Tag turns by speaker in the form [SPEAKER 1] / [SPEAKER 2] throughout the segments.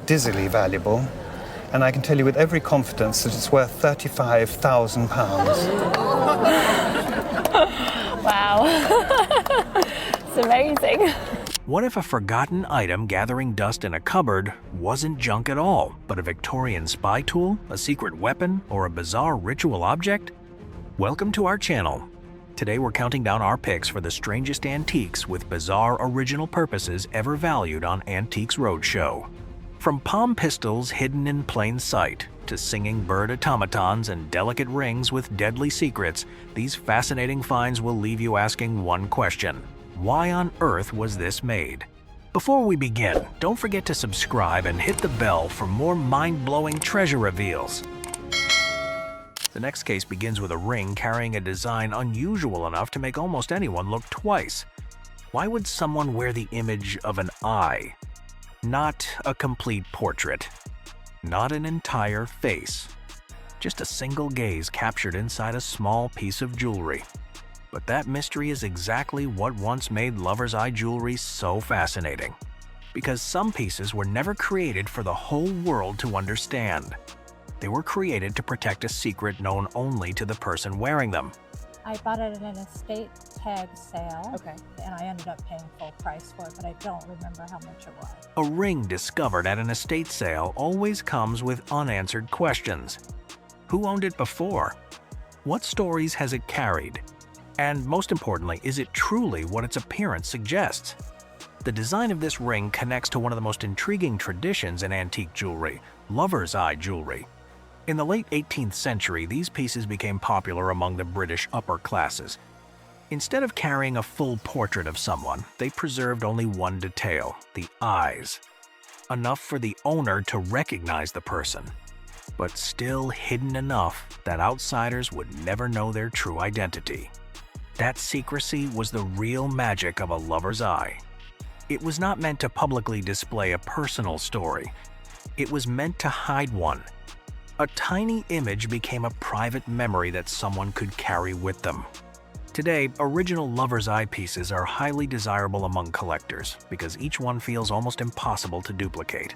[SPEAKER 1] dizzily valuable, and I can tell you with every confidence that it's worth £35,000.
[SPEAKER 2] Wow. It's amazing.
[SPEAKER 3] What if a forgotten item gathering dust in a cupboard wasn't junk at all, but a Victorian spy tool, a secret weapon, or a bizarre ritual object? Welcome to our channel. Today we're counting down our picks for the strangest antiques with bizarre original purposes ever valued on Antiques Roadshow. From palm pistols hidden in plain sight, to singing bird automatons and delicate rings with deadly secrets, these fascinating finds will leave you asking one question. Why on earth was this made? Before we begin, don't forget to subscribe and hit the bell for more mind-blowing treasure reveals. The next case begins with a ring carrying a design unusual enough to make almost anyone look twice. Why would someone wear the image of an eye? Not a complete portrait. Not an entire face. Just a single gaze captured inside a small piece of jewelry. But that mystery is exactly what once made lover's eye jewelry so fascinating. Because some pieces were never created for the whole world to understand. They were created to protect a secret known only to the person wearing them.
[SPEAKER 4] I bought it at an estate tag sale,
[SPEAKER 2] Okay.
[SPEAKER 4] and I ended up paying full price for it, but I don't remember how much it was.
[SPEAKER 3] A ring discovered at an estate sale always comes with unanswered questions. Who owned it before? What stories has it carried? And most importantly, is it truly what its appearance suggests? The design of this ring connects to one of the most intriguing traditions in antique jewelry, lover's eye jewelry. In the late 18th century, these pieces became popular among the British upper classes. Instead of carrying a full portrait of someone, they preserved only one detail, the eyes. Enough for the owner to recognize the person, but still hidden enough that outsiders would never know their true identity. That secrecy was the real magic of a lover's eye. It was not meant to publicly display a personal story. It was meant to hide one. A tiny image became a private memory that someone could carry with them. Today, original lover's eye pieces are highly desirable among collectors because each one feels almost impossible to duplicate.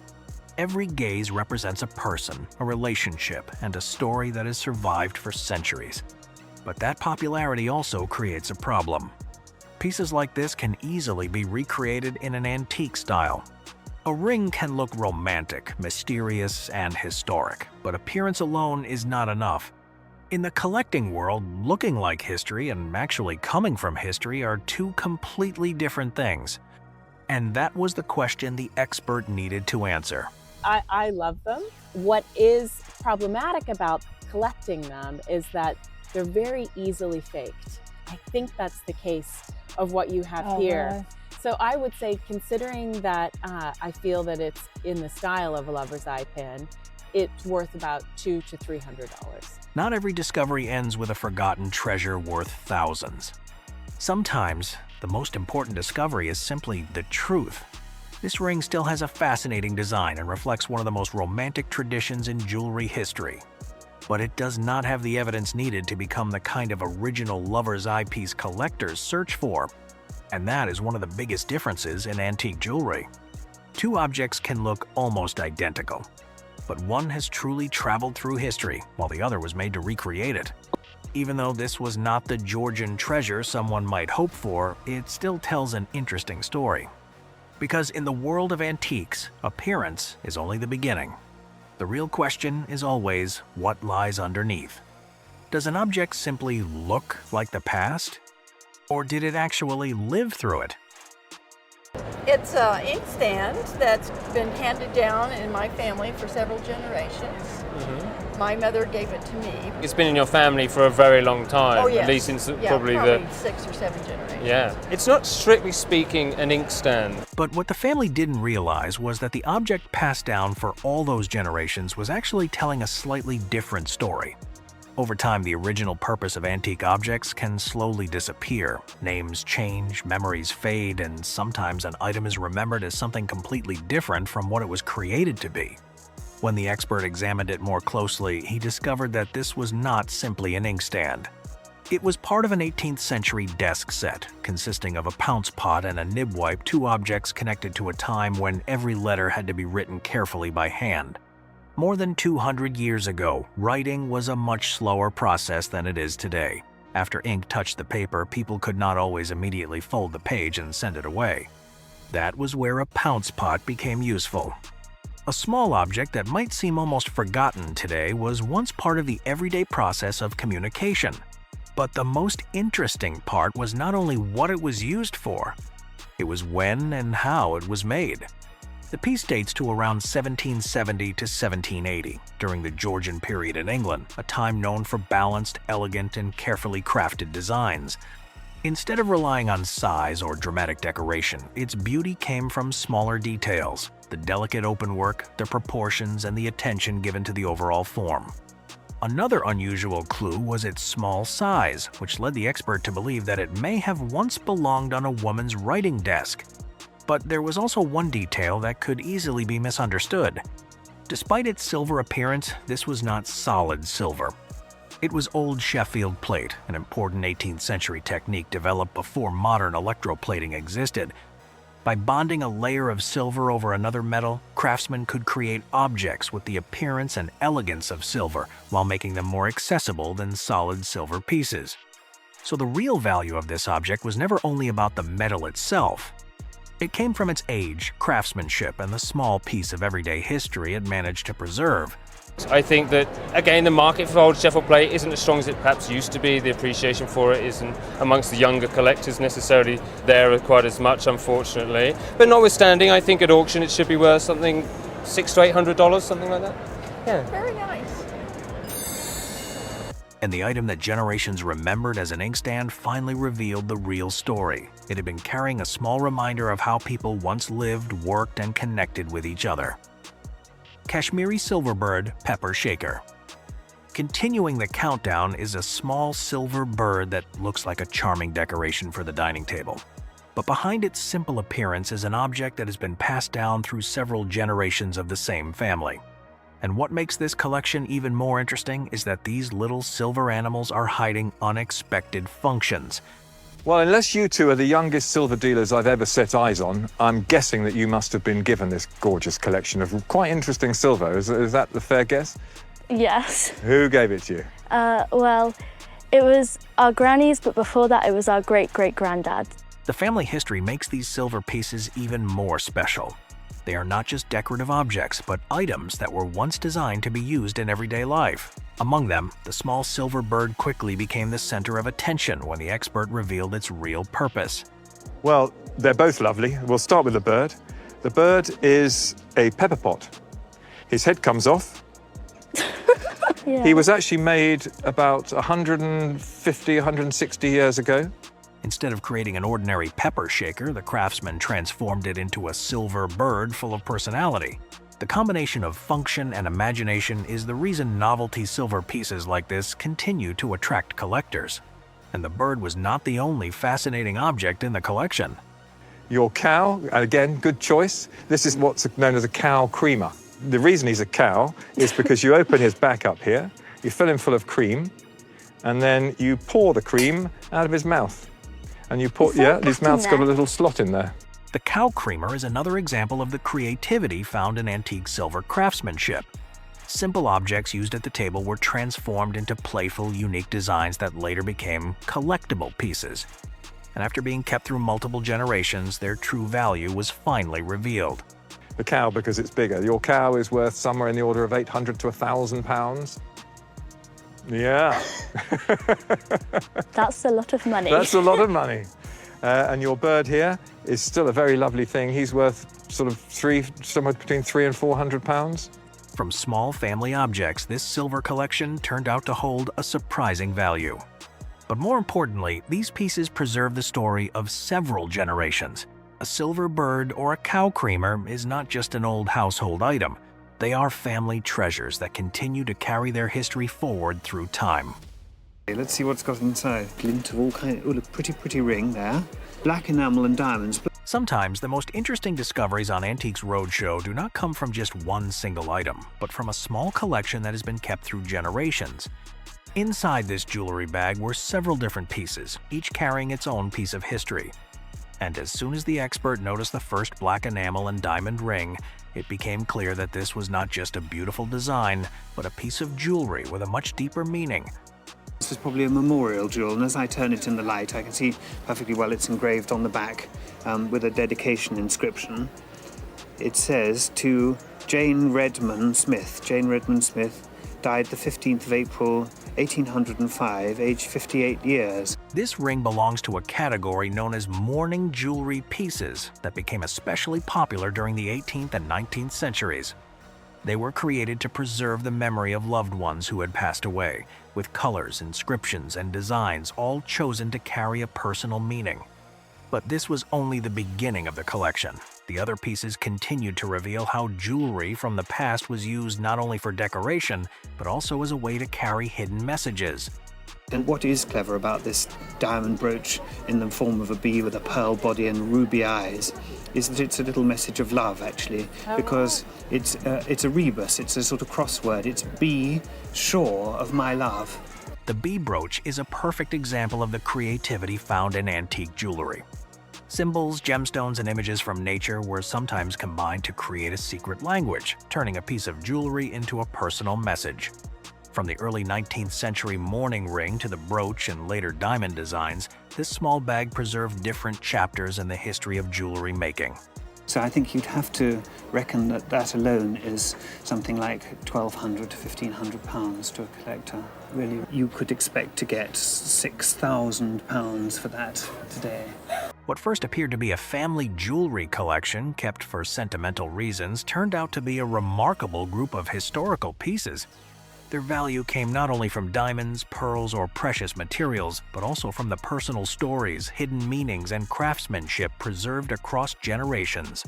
[SPEAKER 3] Every gaze represents a person, a relationship, and a story that has survived for centuries. But that popularity also creates a problem. Pieces like this can easily be recreated in an antique style. A ring can look romantic, mysterious, and historic, but appearance alone is not enough. In the collecting world, looking like history and actually coming from history are two completely different things. And that was the question the expert needed to answer.
[SPEAKER 2] I love them. What is problematic about collecting them is that they're very easily faked. I think that's the case of what you have here.
[SPEAKER 4] Really?
[SPEAKER 2] So I would say, considering that I feel that it's in the style of a lover's eye pin, it's worth about $200 to $300.
[SPEAKER 3] Not every discovery ends with a forgotten treasure worth thousands. Sometimes, the most important discovery is simply the truth. This ring still has a fascinating design and reflects one of the most romantic traditions in jewelry history. But it does not have the evidence needed to become the kind of original lover's eye piece collectors search for. And that is one of the biggest differences in antique jewelry. Two objects can look almost identical, but one has truly traveled through history while the other was made to recreate it. Even though this was not the Georgian treasure someone might hope for, it still tells an interesting story. Because in the world of antiques, appearance is only the beginning. The real question is always what lies underneath. Does an object simply look like the past? Or did it actually live through it?
[SPEAKER 5] It's an inkstand that's been handed down in my family for several generations. My mother gave it to me.
[SPEAKER 6] It's been in your family for a very long time,
[SPEAKER 5] Oh, yes.
[SPEAKER 6] at least since
[SPEAKER 5] Yeah,
[SPEAKER 6] probably
[SPEAKER 5] probably
[SPEAKER 6] the...
[SPEAKER 5] 6 or 7 generations.
[SPEAKER 6] Yeah. It's not strictly speaking an inkstand.
[SPEAKER 3] But what the family didn't realize was that the object passed down for all those generations was actually telling a slightly different story. Over time, the original purpose of antique objects can slowly disappear. Names change, memories fade, and sometimes an item is remembered as something completely different from what it was created to be. When the expert examined it more closely, he discovered that this was not simply an inkstand. It was part of an 18th century desk set, consisting of a pounce pot and a nib wipe, two objects connected to a time when every letter had to be written carefully by hand. More than 200 years ago, writing was a much slower process than it is today. After ink touched the paper, people could not always immediately fold the page and send it away. That was where a pounce pot became useful. A small object that might seem almost forgotten today was once part of the everyday process of communication. But the most interesting part was not only what it was used for, it was when and how it was made. The piece dates to around 1770 to 1780, during the Georgian period in England, a time known for balanced, elegant, and carefully crafted designs. Instead of relying on size or dramatic decoration, its beauty came from smaller details, the delicate openwork, the proportions, and the attention given to the overall form. Another unusual clue was its small size, which led the expert to believe that it may have once belonged on a woman's writing desk. But there was also one detail that could easily be misunderstood. Despite its silver appearance, this was not solid silver. It was old Sheffield plate, an important 18th century technique developed before modern electroplating existed. By bonding a layer of silver over another metal, craftsmen could create objects with the appearance and elegance of silver while making them more accessible than solid silver pieces. So the real value of this object was never only about the metal itself. It came from its age, craftsmanship, and the small piece of everyday history it managed to preserve.
[SPEAKER 6] I think that, again, the market for old Sheffield plate isn't as strong as it perhaps used to be. The appreciation for it isn't amongst the younger collectors necessarily there quite as much, unfortunately. But notwithstanding, I think at auction it should be worth something $600 to $800, something like that. Yeah.
[SPEAKER 5] Very nice.
[SPEAKER 3] And the item that generations remembered as an inkstand finally revealed the real story. It had been carrying a small reminder of how people once lived, worked, and connected with each other. KASHMIRI Silver Bird Pepper Shaker. Continuing the countdown is a small silver bird that looks like a charming decoration for the dining table. But behind its simple appearance is an object that has been passed down through several generations of the same family. And what makes this collection even more interesting is that these little silver animals are hiding unexpected functions.
[SPEAKER 7] Well, unless you two are the youngest silver dealers I've ever set eyes on, I'm guessing that you must have been given this gorgeous collection of quite interesting silver. Is that the fair guess?
[SPEAKER 8] Yes.
[SPEAKER 7] Who gave it to you?
[SPEAKER 8] Well, it was our grannies, but before that it was our great-great-granddad.
[SPEAKER 3] The family history makes these silver pieces even more special. They are not just decorative objects, but items that were once designed to be used in everyday life. Among them, the small silver bird quickly became the center of attention when the expert revealed its real purpose.
[SPEAKER 7] Well, they're both lovely. We'll start with the bird. The bird is a pepper pot. His head comes off.
[SPEAKER 8] Yeah.
[SPEAKER 7] He was actually made about 150, 160 years ago.
[SPEAKER 3] Instead of creating an ordinary pepper shaker, the craftsman transformed it into a silver bird full of personality. The combination of function and imagination is the reason novelty silver pieces like this continue to attract collectors. And the bird was not the only fascinating object in the collection.
[SPEAKER 7] Your cow, again, good choice. This is what's known as a cow creamer. The reason he's a cow is because you open his back up here, you fill him full of cream, and then you pour the cream out of his mouth. And you pour, yeah, his mouth's got a little slot in there.
[SPEAKER 3] The cow creamer is another example of the creativity found in antique silver craftsmanship. Simple objects used at the table were transformed into playful, unique designs that later became collectible pieces. And after being kept through multiple generations, their true value was finally revealed.
[SPEAKER 7] The cow, because it's bigger. Your cow is worth somewhere in the order of 800 to 1,000 pounds. Yeah.
[SPEAKER 8] That's a lot of money.
[SPEAKER 7] That's a lot of money. And your bird here is still a very lovely thing. He's worth sort of somewhere between 300 and 400 pounds.
[SPEAKER 3] From small family objects, this silver collection turned out to hold a surprising value. But more importantly, these pieces preserve the story of several generations. A silver bird or a cow creamer is not just an old household item. They are family treasures that continue to carry their history forward through time.
[SPEAKER 1] Let's see what's got inside. Glint of all kinds. Oh, look, pretty ring there. Black enamel and diamonds.
[SPEAKER 3] Sometimes the most interesting discoveries on Antiques Roadshow do not come from just one single item, but from a small collection that has been kept through generations. Inside this jewelry bag were several different pieces, each carrying its own piece of history. And as soon as the expert noticed the first black enamel and diamond ring, it became clear that this was not just a beautiful design, but a piece of jewelry with a much deeper meaning.
[SPEAKER 1] This is probably a memorial jewel, and as I turn it in the light, I can see perfectly well it's engraved on the back with a dedication inscription. It says, to Jane Redmond Smith. Jane Redmond Smith died the 15th of April, 1805, aged 58 years.
[SPEAKER 3] This ring belongs to a category known as mourning jewelry pieces that became especially popular during the 18th and 19th centuries. They were created to preserve the memory of loved ones who had passed away, with colors, inscriptions, and designs all chosen to carry a personal meaning. But this was only the beginning of the collection. The other pieces continued to reveal how jewelry from the past was used not only for decoration, but also as a way to carry hidden messages.
[SPEAKER 1] And what is clever about this diamond brooch in the form of a bee with a pearl body and ruby eyes is that it's a little message of love, actually, because it's a rebus, it's a sort of crossword. It's be sure of my love.
[SPEAKER 3] The bee brooch is a perfect example of the creativity found in antique jewelry. Symbols, gemstones, and images from nature were sometimes combined to create a secret language, turning a piece of jewelry into a personal message. From the early 19th century mourning ring to the brooch and later diamond designs, this small bag preserved different chapters in the history of jewelry making.
[SPEAKER 1] So I think you'd have to reckon that that alone is something like £1,200 to £1,500 to a collector. Really, you could expect to get £6,000 for that today.
[SPEAKER 3] What first appeared to be a family jewelry collection kept for sentimental reasons turned out to be a remarkable group of historical pieces. Their value came not only from diamonds, pearls, or precious materials, but also from the personal stories, hidden meanings, and craftsmanship preserved across generations.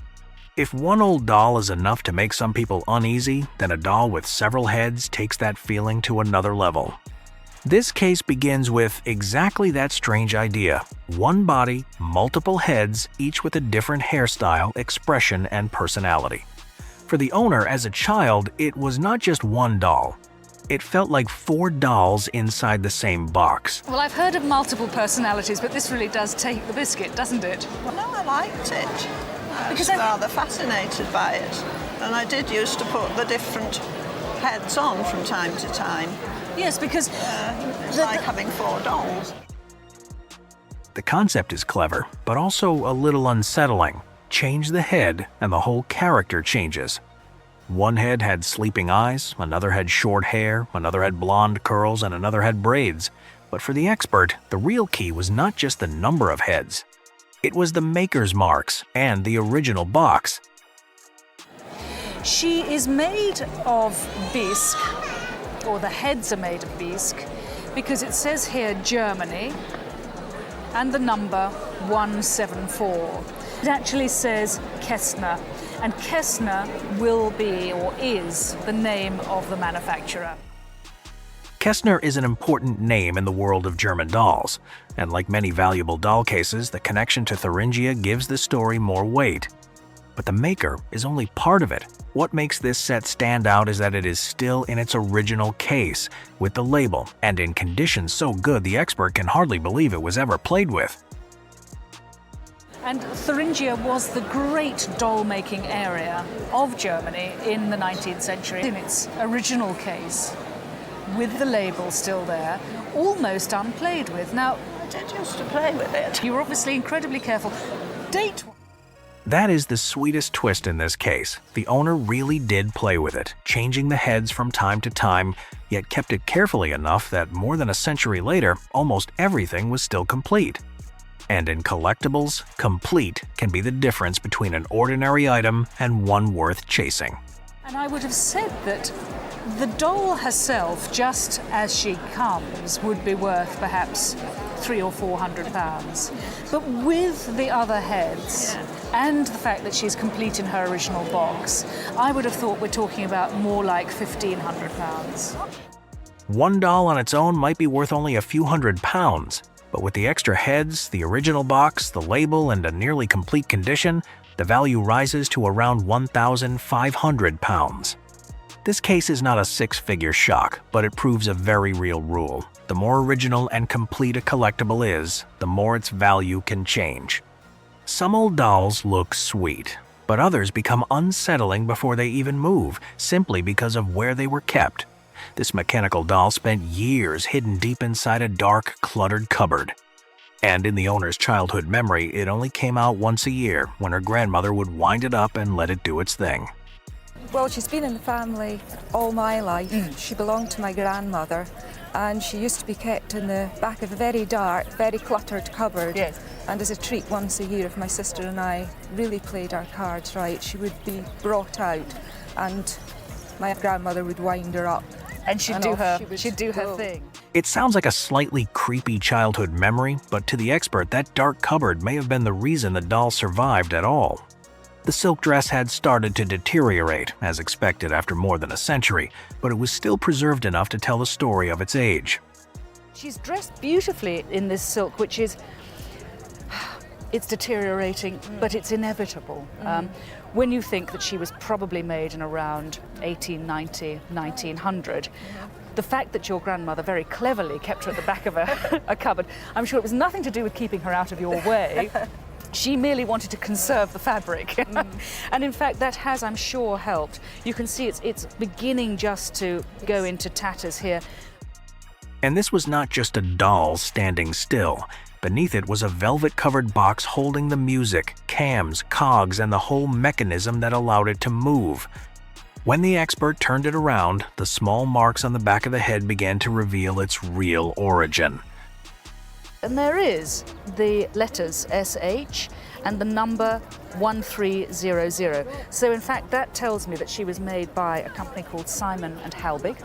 [SPEAKER 3] If one old doll is enough to make some people uneasy, then a doll with several heads takes that feeling to another level. This case begins with exactly that strange idea. One body, multiple heads, each with a different hairstyle, expression, and personality. For the owner as a child, it was not just one doll. It felt like 4 dolls inside the same box.
[SPEAKER 9] Well, I've heard of multiple personalities, but this really does take the biscuit, doesn't it?
[SPEAKER 10] Well, no, I liked it. I was rather fascinated by it. And I did used to put the different heads on from time to time.
[SPEAKER 9] Yes, because
[SPEAKER 10] it's like having 4 dolls.
[SPEAKER 3] The concept is clever, but also a little unsettling. Change the head, and the whole character changes. One head had sleeping eyes, another had short hair, another had blonde curls, and another had braids. But for the expert, the real key was not just the number of heads. It was the maker's marks and the original box.
[SPEAKER 9] she is made of bisque, or the heads are made of bisque, because it says here Germany and the number 174. It actually says Kästner, and Kästner will be or is the name of the manufacturer.
[SPEAKER 3] Kästner is an important name in the world of German dolls, and like many valuable doll cases, the connection to Thuringia gives the story more weight. But the maker is only part of it. What makes this set stand out is that it is still in its original case, with the label, and in condition so good the expert can hardly believe it was ever played with.
[SPEAKER 9] And Thuringia was the great doll-making area of Germany in the 19th century. In its original case, with the label still there, almost unplayed with. Now,
[SPEAKER 10] I did used to play with it.
[SPEAKER 9] You were obviously incredibly careful. Date.
[SPEAKER 3] That is the sweetest twist in this case. The owner really did play with it, changing the heads from time to time, yet kept it carefully enough that more than a century later, almost everything was still complete. And in collectibles, complete can be the difference between an ordinary item and one worth chasing.
[SPEAKER 9] And I would have said that the doll herself, just as she comes, would be worth perhaps £300 or £400. But with the other heads and the fact that she's complete in her original box, I would have thought we're talking about more like £1,500.
[SPEAKER 3] One doll on its own might be worth only a few £100s, but with the extra heads, the original box, the label, and a nearly complete condition, the value rises to around £1,500. This case is not a six-figure shock, but it proves a very real rule. The more original and complete a collectible is, the more its value can change. Some old dolls look sweet, but others become unsettling before they even move, simply because of where they were kept. This mechanical doll spent years hidden deep inside a dark, cluttered cupboard. And in the owner's childhood memory, it only came out once a year when her grandmother would wind it up and let it do its thing.
[SPEAKER 11] Well, she's been in the family all my life. She belonged to my grandmother, and she used to be kept in the back of a very dark, very cluttered cupboard.
[SPEAKER 12] Yes.
[SPEAKER 11] And as a treat once a year, if my sister and I really played our cards right, she would be brought out, and my grandmother would wind her up.
[SPEAKER 9] And she'd do her thing.
[SPEAKER 3] It sounds like a slightly creepy childhood memory, but to the expert, that dark cupboard may have been the reason the doll survived at all. The silk dress had started to deteriorate, as expected after more than a century, but it was still preserved enough to tell the story of its age.
[SPEAKER 9] She's dressed beautifully in this silk, which is, it's deteriorating, but it's inevitable. When you think that she was probably made in around 1890, 1900, the fact that your grandmother very cleverly kept her at the back of a cupboard, I'm sure it was nothing to do with keeping her out of your way. She merely wanted to conserve the fabric. And in fact, that has, I'm sure, helped. You can see it's beginning just to go into tatters here.
[SPEAKER 3] And this was not just a doll standing still. Beneath it was a velvet-covered box holding the music, cams, cogs, and the whole mechanism that allowed it to move. When the expert turned it around, the small marks on the back of the head began to reveal its real origin.
[SPEAKER 9] And there is the letters SH and the number 1300. So in fact, that tells me that she was made by a company called Simon and Halbig.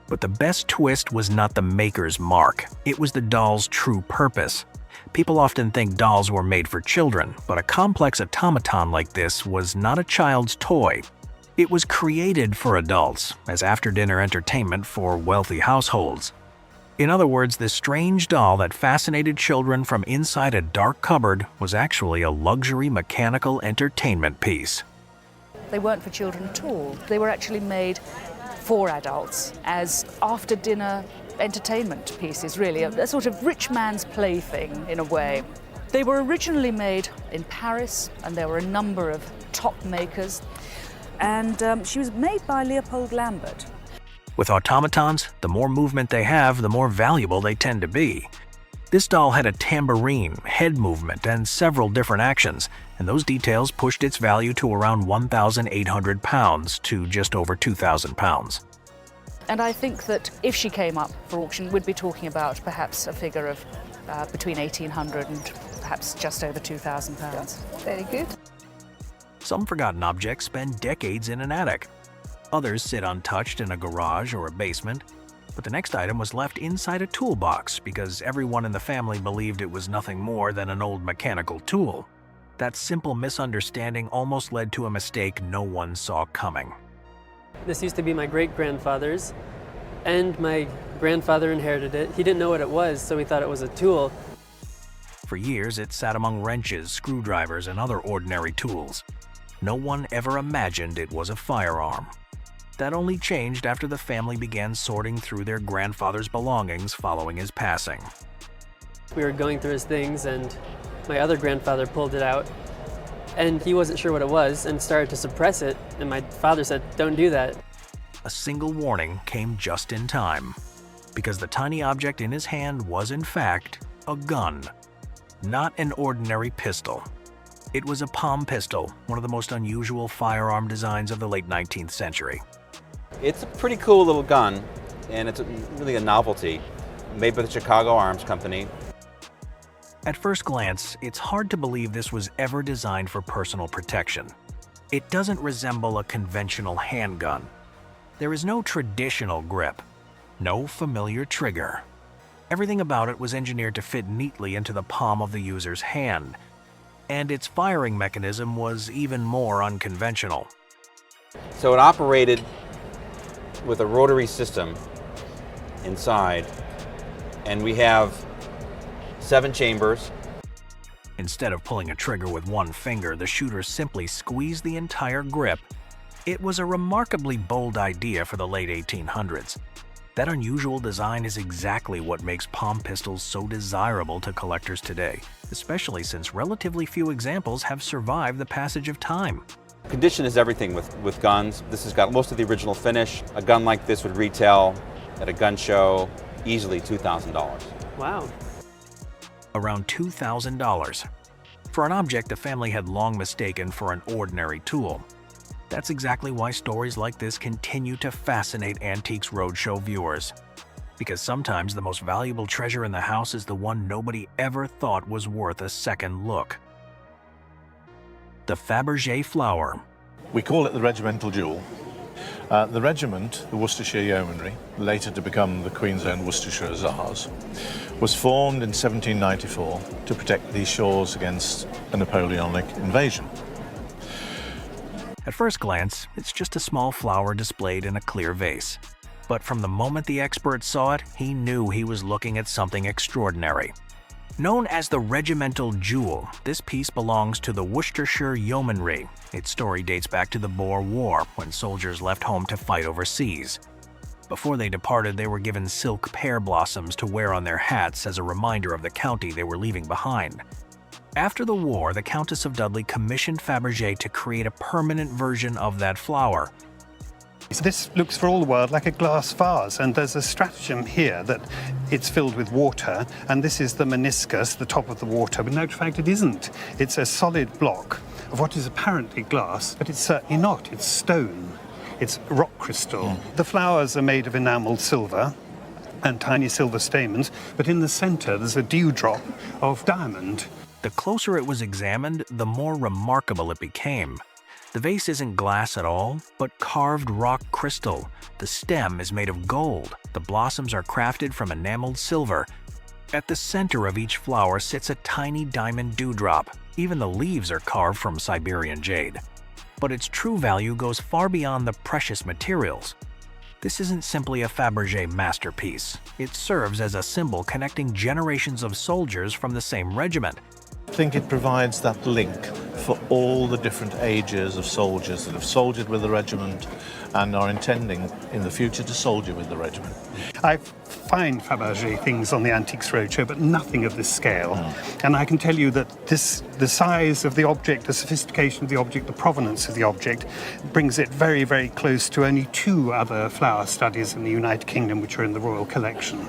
[SPEAKER 3] But the best twist was not the maker's mark. It was the doll's true purpose. People often think dolls were made for children, but a complex automaton like this was not a child's toy. It was created for adults, as after-dinner entertainment for wealthy households. In other words, this strange doll that fascinated children from inside a dark cupboard was actually a luxury mechanical entertainment piece.
[SPEAKER 9] They weren't for children at all. They were actually made for adults as after-dinner entertainment pieces, really, a sort of rich man's plaything in a way. They were originally made in Paris, and there were a number of top makers, and she was made by Leopold Lambert.
[SPEAKER 3] With automatons, the more movement they have, the more valuable they tend to be. This doll had a tambourine, head movement, and several different actions, and those details pushed its value to around £1,800 to just over £2,000.
[SPEAKER 9] And I think that if she came up for auction, we'd be talking about perhaps a figure of between £1,800 and perhaps just over £2,000.
[SPEAKER 11] Very good.
[SPEAKER 3] Some forgotten objects spend decades in an attic. Others sit untouched in a garage or a basement. But the next item was left inside a toolbox because everyone in the family believed it was nothing more than an old mechanical tool. That simple misunderstanding almost led to a mistake no one saw coming.
[SPEAKER 12] This used to be my great-grandfather's, and my grandfather inherited it. He didn't know what it was, so he thought it was a tool.
[SPEAKER 3] For years, it sat among wrenches, screwdrivers, and other ordinary tools. No one ever imagined it was a firearm. That only changed after the family began sorting through their grandfather's belongings following his passing.
[SPEAKER 12] We were going through his things, and my other grandfather pulled it out, and he wasn't sure what it was and started to suppress it, and my father said, "Don't do that."
[SPEAKER 3] A single warning came just in time, because the tiny object in his hand was in fact a gun, not an ordinary pistol. It was a palm pistol, one of the most unusual firearm designs of the late 19th century.
[SPEAKER 13] It's a pretty cool little gun, and it's really a novelty, made by the Chicago Arms Company.
[SPEAKER 3] At first glance, it's hard to believe this was ever designed for personal protection. It doesn't resemble a conventional handgun. There is no traditional grip, no familiar trigger. Everything about it was engineered to fit neatly into the palm of the user's hand, and its firing mechanism was even more unconventional.
[SPEAKER 13] So it operated with a rotary system inside, and we have 7 chambers.
[SPEAKER 3] Instead of pulling a trigger with one finger, the shooter simply squeezed the entire grip. It was a remarkably bold idea for the late 1800s. That unusual design is exactly what makes palm pistols so desirable to collectors today, especially since relatively few examples have survived the passage of time.
[SPEAKER 13] Condition is everything with guns. This has got most of the original finish. A gun like this would retail at a gun show easily $2,000.
[SPEAKER 12] Wow.
[SPEAKER 3] Around $2,000 for an object the family had long mistaken for an ordinary tool. That's exactly why stories like this continue to fascinate Antiques Roadshow viewers. Because sometimes the most valuable treasure in the house is the one nobody ever thought was worth a second look. The FABERGÉ flower.
[SPEAKER 14] We call it the regimental jewel. The regiment, the Worcestershire Yeomanry, later to become the Queen's Own Worcestershire Hussars, was formed in 1794 to protect these shores against a Napoleonic invasion.
[SPEAKER 3] At first glance, it's just a small flower displayed in a clear vase. But from the moment the expert saw it, he knew he was looking at something extraordinary. Known as the regimental jewel, this piece belongs to the Worcestershire Yeomanry. Its story dates back to the Boer War, when soldiers left home to fight overseas. Before they departed, they were given silk pear blossoms to wear on their hats as a reminder of the county they were leaving behind. After the war, the Countess of Dudley commissioned Fabergé to create a permanent version of that flower.
[SPEAKER 1] This looks for all the world like a glass vase, and there's a stratagem here that it's filled with water, and this is the meniscus, the top of the water, but in actual fact it isn't. It's a solid block of what is apparently glass, but it's certainly not. It's stone. It's rock crystal. The flowers are made of enameled silver and tiny silver stamens, but in the center there's a dewdrop of diamond.
[SPEAKER 3] The closer it was examined, the more remarkable it became. The vase isn't glass at all, but carved rock crystal. The stem is made of gold. The blossoms are crafted from enameled silver. At the center of each flower sits a tiny diamond dewdrop. Even the leaves are carved from Siberian jade. But its true value goes far beyond the precious materials. This isn't simply a Fabergé masterpiece. It serves as a symbol connecting generations of soldiers from the same regiment.
[SPEAKER 14] I think it provides that link for all the different ages of soldiers that have soldiered with the regiment and are intending in the future to soldier with the regiment.
[SPEAKER 1] I find Fabergé things on the Antiques Roadshow, but nothing of this scale. And I can tell you that the size of the object, the sophistication of the object, the provenance of the object brings it very, very close to only 2 other flower studies in the United Kingdom which are in the Royal Collection.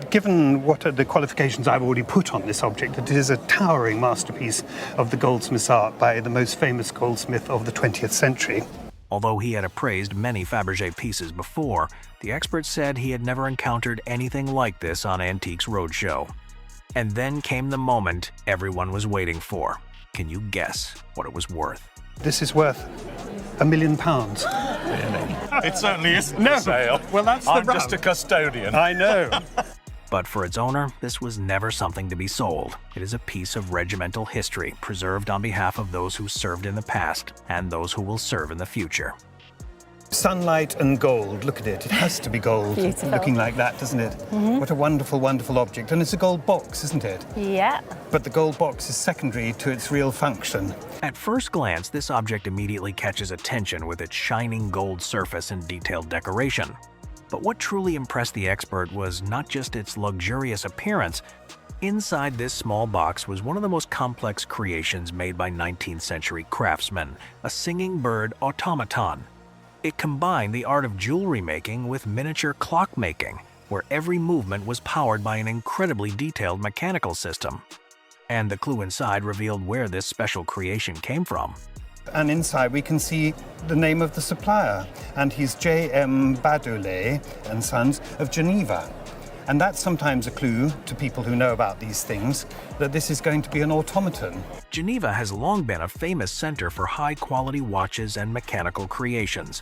[SPEAKER 1] Given what are the qualifications I've already put on this object, it is a towering masterpiece of the goldsmith's art by the most famous goldsmith of the 20th century.
[SPEAKER 3] Although he had appraised many Fabergé pieces before, the expert said he had never encountered anything like this on Antiques Roadshow. And then came the moment everyone was waiting for. Can you guess what it was worth?
[SPEAKER 1] This is worth £1 million.
[SPEAKER 14] Really? It certainly isn't
[SPEAKER 1] No.
[SPEAKER 14] for sale.
[SPEAKER 1] Well, that's the
[SPEAKER 14] I'm
[SPEAKER 1] rub.
[SPEAKER 14] just a custodian.
[SPEAKER 1] I know.
[SPEAKER 3] But for its owner, this was never something to be sold. It is a piece of regimental history, preserved on behalf of those who served in the past and those who will serve in the future.
[SPEAKER 1] Sunlight and gold, look at it. It has to be gold.
[SPEAKER 8] Beautiful.
[SPEAKER 1] Looking like that, doesn't it? What a wonderful, wonderful object. And it's a gold box, isn't it?
[SPEAKER 8] Yeah.
[SPEAKER 1] But the gold box is secondary to its real function.
[SPEAKER 3] At first glance, this object immediately catches attention with its shining gold surface and detailed decoration. But what truly impressed the expert was not just its luxurious appearance. Inside this small box was one of the most complex creations made by 19th century craftsmen, a singing bird automaton. It combined the art of jewelry making with miniature clock making, where every movement was powered by an incredibly detailed mechanical system. And the clue inside revealed where this special creation came from.
[SPEAKER 1] And inside we can see the name of the supplier, and he's J.M. Badoulet and Sons of Geneva. And that's sometimes a clue to people who know about these things that this is going to be an automaton.
[SPEAKER 3] Geneva has long been a famous center for high-quality watches and mechanical creations.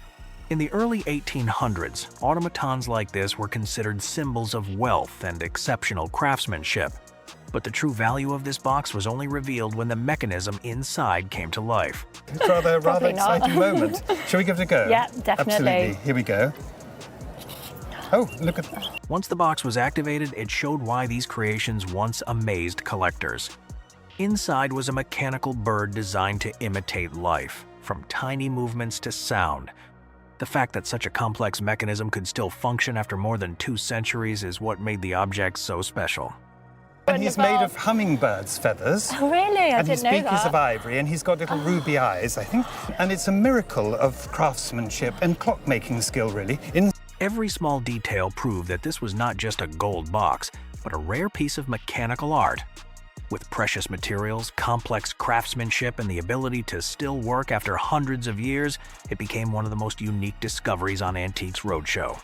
[SPEAKER 3] In the early 1800s, automatons like this were considered symbols of wealth and exceptional craftsmanship. But the true value of this box was only revealed when the mechanism inside came to life.
[SPEAKER 1] It's rather exciting moment. Shall we give it a go?
[SPEAKER 8] Yeah, definitely.
[SPEAKER 1] Absolutely. Here we go. Oh, look at...
[SPEAKER 3] Once the box was activated, it showed why these creations once amazed collectors. Inside was a mechanical bird designed to imitate life. from tiny movements to sound. The fact that such a complex mechanism could still function after more than 2 centuries is what made the object so special.
[SPEAKER 15] And he's made of hummingbird's feathers.
[SPEAKER 16] Oh, really? I didn't know that.
[SPEAKER 15] And his beak is of ivory, and he's got little ruby eyes, I think. And it's a miracle of craftsmanship and clockmaking skill, really.
[SPEAKER 3] Every small detail proved that this was not just a gold box, but a rare piece of mechanical art. With precious materials, complex craftsmanship, and the ability to still work after hundreds of years, it became one of the most unique discoveries on Antiques Roadshow.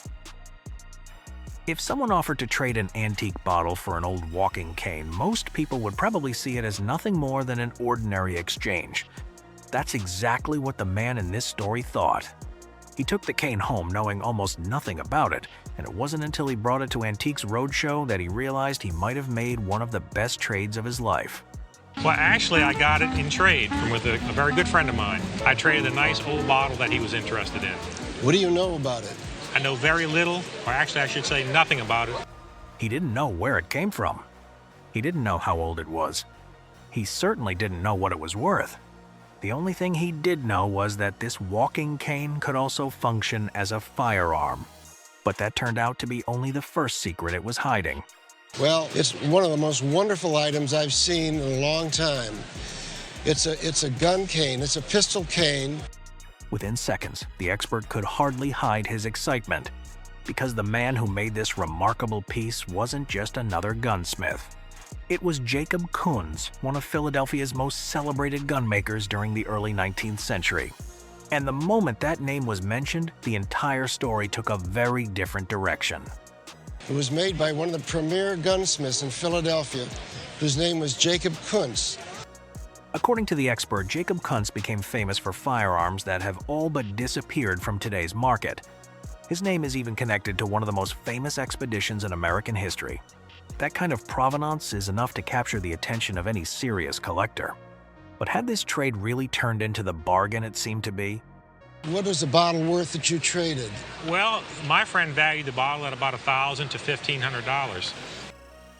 [SPEAKER 3] If someone offered to trade an antique bottle for an old walking cane, most people would probably see it as nothing more than an ordinary exchange. That's exactly what the man in this story thought. He took the cane home knowing almost nothing about it, and it wasn't until he brought it to Antiques Roadshow that he realized he might have made one of the best trades of his life.
[SPEAKER 17] Well, actually, I got it in trade from with a very good friend of mine. I traded a nice old bottle that he was interested in.
[SPEAKER 18] What do you know about it?
[SPEAKER 17] I know very little, or actually I should say nothing about it.
[SPEAKER 3] He didn't know where it came from. He didn't know how old it was. He certainly didn't know what it was worth. The only thing he did know was that this walking cane could also function as a firearm. But that turned out to be only the first secret it was hiding.
[SPEAKER 18] Well, it's one of the most wonderful items I've seen in a long time. It's a gun cane. It's a pistol cane.
[SPEAKER 3] Within seconds, the expert could hardly hide his excitement, because the man who made this remarkable piece wasn't just another gunsmith. It was Jacob KUNZ, one of Philadelphia's most celebrated gun makers during the early 19th century. And the moment that name was mentioned, the entire story took a very different direction.
[SPEAKER 18] It was made by one of the premier gunsmiths in Philadelphia, whose name was Jacob KUNZ.
[SPEAKER 3] According to the expert, Jacob KUNZ became famous for firearms that have all but disappeared from today's market. His name is even connected to one of the most famous expeditions in American history. That kind of provenance is enough to capture the attention of any serious collector. But had this trade really turned into the bargain it seemed to be?
[SPEAKER 18] What was the bottle worth that you traded?
[SPEAKER 17] Well, my friend valued the bottle at about $1,000 to $1,500.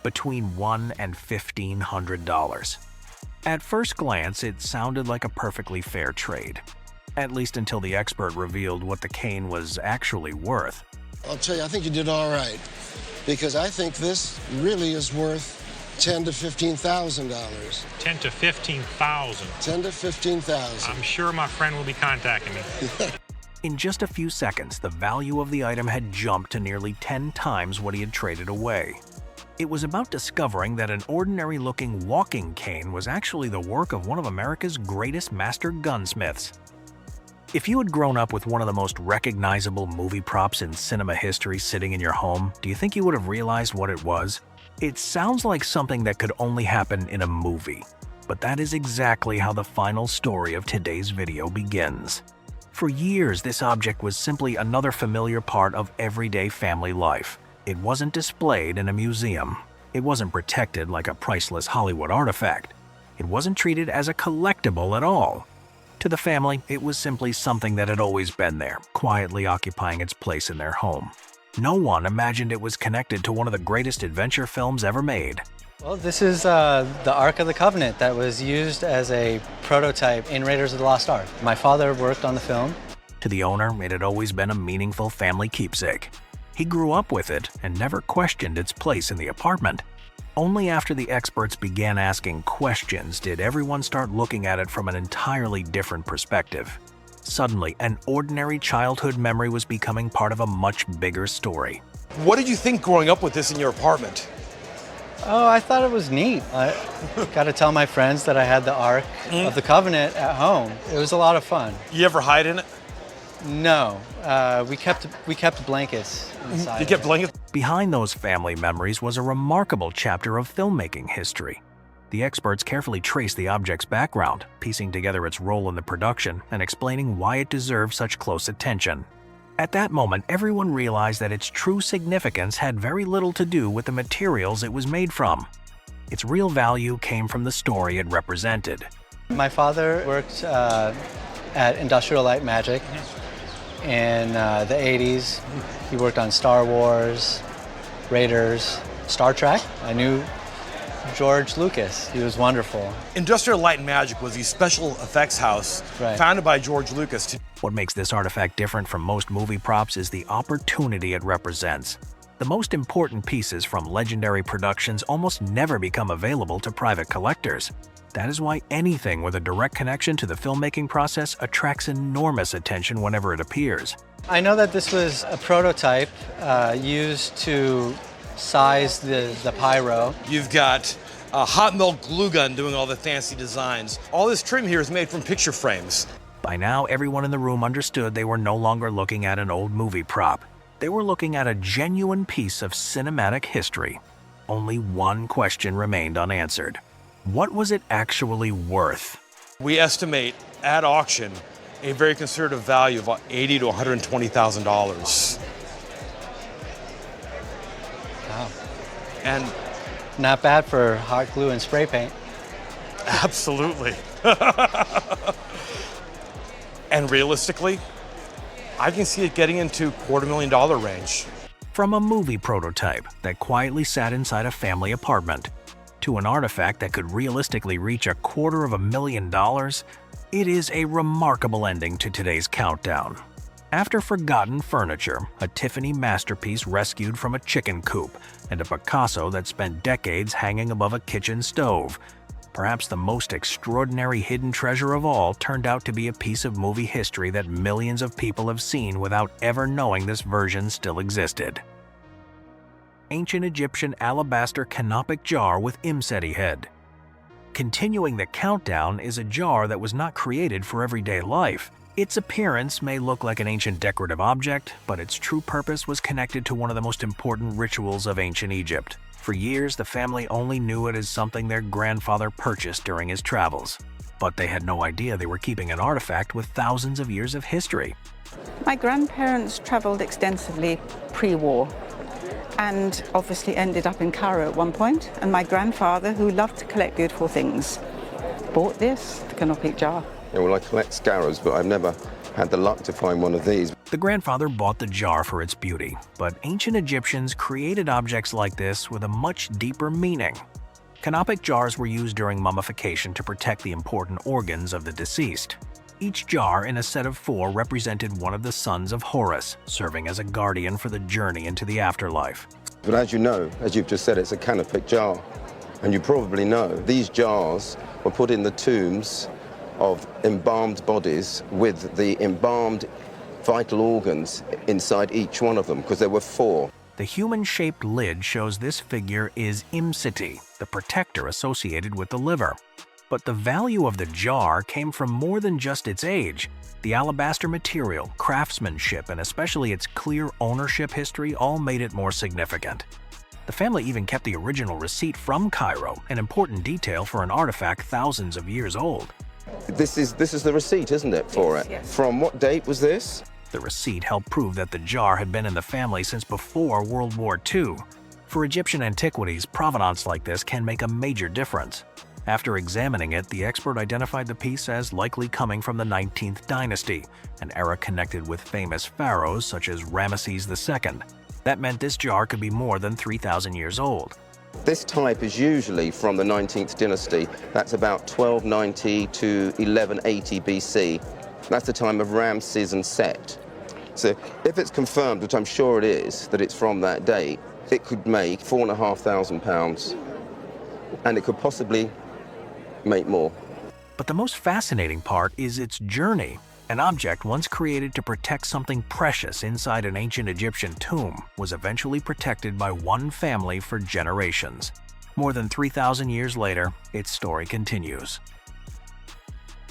[SPEAKER 3] Between $1,000 and $1,500. At first glance, it sounded like a perfectly fair trade. At least until the expert revealed what the cane was actually worth.
[SPEAKER 18] I'll tell you, I think you did all right, because I think this really is worth $10,000 to $15,000.
[SPEAKER 17] $10,000 to $15,000.
[SPEAKER 18] $10,000 to $15,000.
[SPEAKER 17] I'm sure my friend will be contacting me.
[SPEAKER 3] In just a few seconds, the value of the item had jumped to nearly 10 times what he had traded away. It was about discovering that an ordinary-looking walking cane was actually the work of one of America's greatest master gunsmiths. If you had grown up with one of the most recognizable movie props in cinema history sitting in your home, do you think you would have realized what it was? It sounds like something that could only happen in a movie, but that is exactly how the final story of today's video begins. For years, this object was simply another familiar part of everyday family life. It wasn't displayed in a museum. It wasn't protected like a priceless Hollywood artifact. It wasn't treated as a collectible at all. To the family, it was simply something that had always been there, quietly occupying its place in their home. No one imagined it was connected to one of the greatest adventure films ever made.
[SPEAKER 12] Well, this is the Ark of the Covenant that was used as a prototype in Raiders of the Lost Ark. My father worked on the film.
[SPEAKER 3] To the owner, it had always been a meaningful family keepsake. He grew up with it and never questioned its place in the apartment. Only after the experts began asking questions did everyone start looking at it from an entirely different perspective. Suddenly, an ordinary childhood memory was becoming part of a much bigger story.
[SPEAKER 19] What did you think growing up with this in your apartment?
[SPEAKER 12] Oh, I thought it was neat. I got to tell my friends that I had the Ark of the Covenant at home. It was a lot of fun.
[SPEAKER 19] You ever hide in it?
[SPEAKER 12] No, we kept blankets inside.
[SPEAKER 19] You kept blankets?
[SPEAKER 3] Behind those family memories was a remarkable chapter of filmmaking history. The experts carefully traced the object's background, piecing together its role in the production and explaining why it deserved such close attention. At that moment, everyone realized that its true significance had very little to do with the materials it was made from. Its real value came from the story it represented.
[SPEAKER 12] My father worked at Industrial Light and Magic in the 80s. He worked on Star Wars, Raiders, Star Trek. I knew
[SPEAKER 16] George Lucas. He was wonderful.
[SPEAKER 19] Industrial Light and Magic was the special effects house founded by George Lucas.
[SPEAKER 3] What makes this artifact different from most movie props is the opportunity it represents. The most important pieces from legendary productions almost never become available to private collectors. That is why anything with a direct connection to the filmmaking process attracts enormous attention whenever it appears.
[SPEAKER 16] I know that this was a prototype used to size the pyro.
[SPEAKER 19] You've got a hot melt glue gun doing all the fancy designs. All this trim here is made from picture frames.
[SPEAKER 3] By now, everyone in the room understood they were no longer looking at an old movie prop. They were looking at a genuine piece of cinematic history. Only one question remained unanswered. What was it actually worth?
[SPEAKER 19] We estimate at auction a very conservative value of $80,000 to $120,000.
[SPEAKER 16] Wow.
[SPEAKER 19] And
[SPEAKER 16] not bad for hot glue and spray paint.
[SPEAKER 19] Absolutely. And realistically, I can see it getting into $250,000 range.
[SPEAKER 3] From a movie prototype that quietly sat inside a family apartment to an artifact that could realistically reach $250,000, it is a remarkable ending to today's countdown. After forgotten furniture, a Tiffany masterpiece rescued from a chicken coop, and a Picasso that spent decades hanging above a kitchen stove, perhaps the most extraordinary hidden treasure of all turned out to be a piece of movie history that millions of people have seen without ever knowing this version still existed. Ancient Egyptian alabaster canopic jar with IMSETY head. Continuing the countdown is a jar that was not created for everyday life. Its appearance may look like an ancient decorative object, but its true purpose was connected to one of the most important rituals of ancient Egypt. For years, the family only knew it as something their grandfather purchased during his travels. But they had no idea they were keeping an artifact with thousands of years of history.
[SPEAKER 20] My grandparents traveled extensively pre-war and obviously ended up in Cairo at one point. And my grandfather, who loved to collect beautiful things, bought this, the canopic jar.
[SPEAKER 21] Yeah, well, I collect scarabs, but I've never had the luck to find one of these.
[SPEAKER 3] The grandfather bought the jar for its beauty, but ancient Egyptians created objects like this with a much deeper meaning. Canopic jars were used during mummification to protect the important organs of the deceased. Each jar in a set of 4 represented one of the sons of Horus, serving as a guardian for the journey into the afterlife.
[SPEAKER 21] But as you know, as you've just said, it's a canopic jar. And you probably know these jars were put in the tombs of embalmed bodies with the embalmed vital organs inside each one of them, because there were 4.
[SPEAKER 3] The human-shaped lid shows this figure is IMSETY, the protector associated with the liver. But the value of the jar came from more than just its age. The alabaster material, craftsmanship, and especially its clear ownership history all made it more significant. The family even kept the original receipt from Cairo, an important detail for an artifact thousands of years old.
[SPEAKER 21] This is the receipt, isn't it, for it?
[SPEAKER 20] Yes.
[SPEAKER 21] From what date was this?
[SPEAKER 3] The receipt helped prove that the jar had been in the family since before World War II. For Egyptian antiquities, provenance like this can make a major difference. After examining it, the expert identified the piece as likely coming from the 19th dynasty, an era connected with famous pharaohs such as Ramesses II. That meant this jar could be more than 3,000 years old.
[SPEAKER 21] This type is usually from the 19th dynasty. That's about 1290 to 1180 BC. That's the time of Ramses and Set. So if it's confirmed, which I'm sure it is, that it's from that date, it could make £4,500, and it could possibly make more.
[SPEAKER 3] But the most fascinating part is its journey. An object once created to protect something precious inside an ancient Egyptian tomb was eventually protected by one family for generations. More than 3,000 years later, its story continues.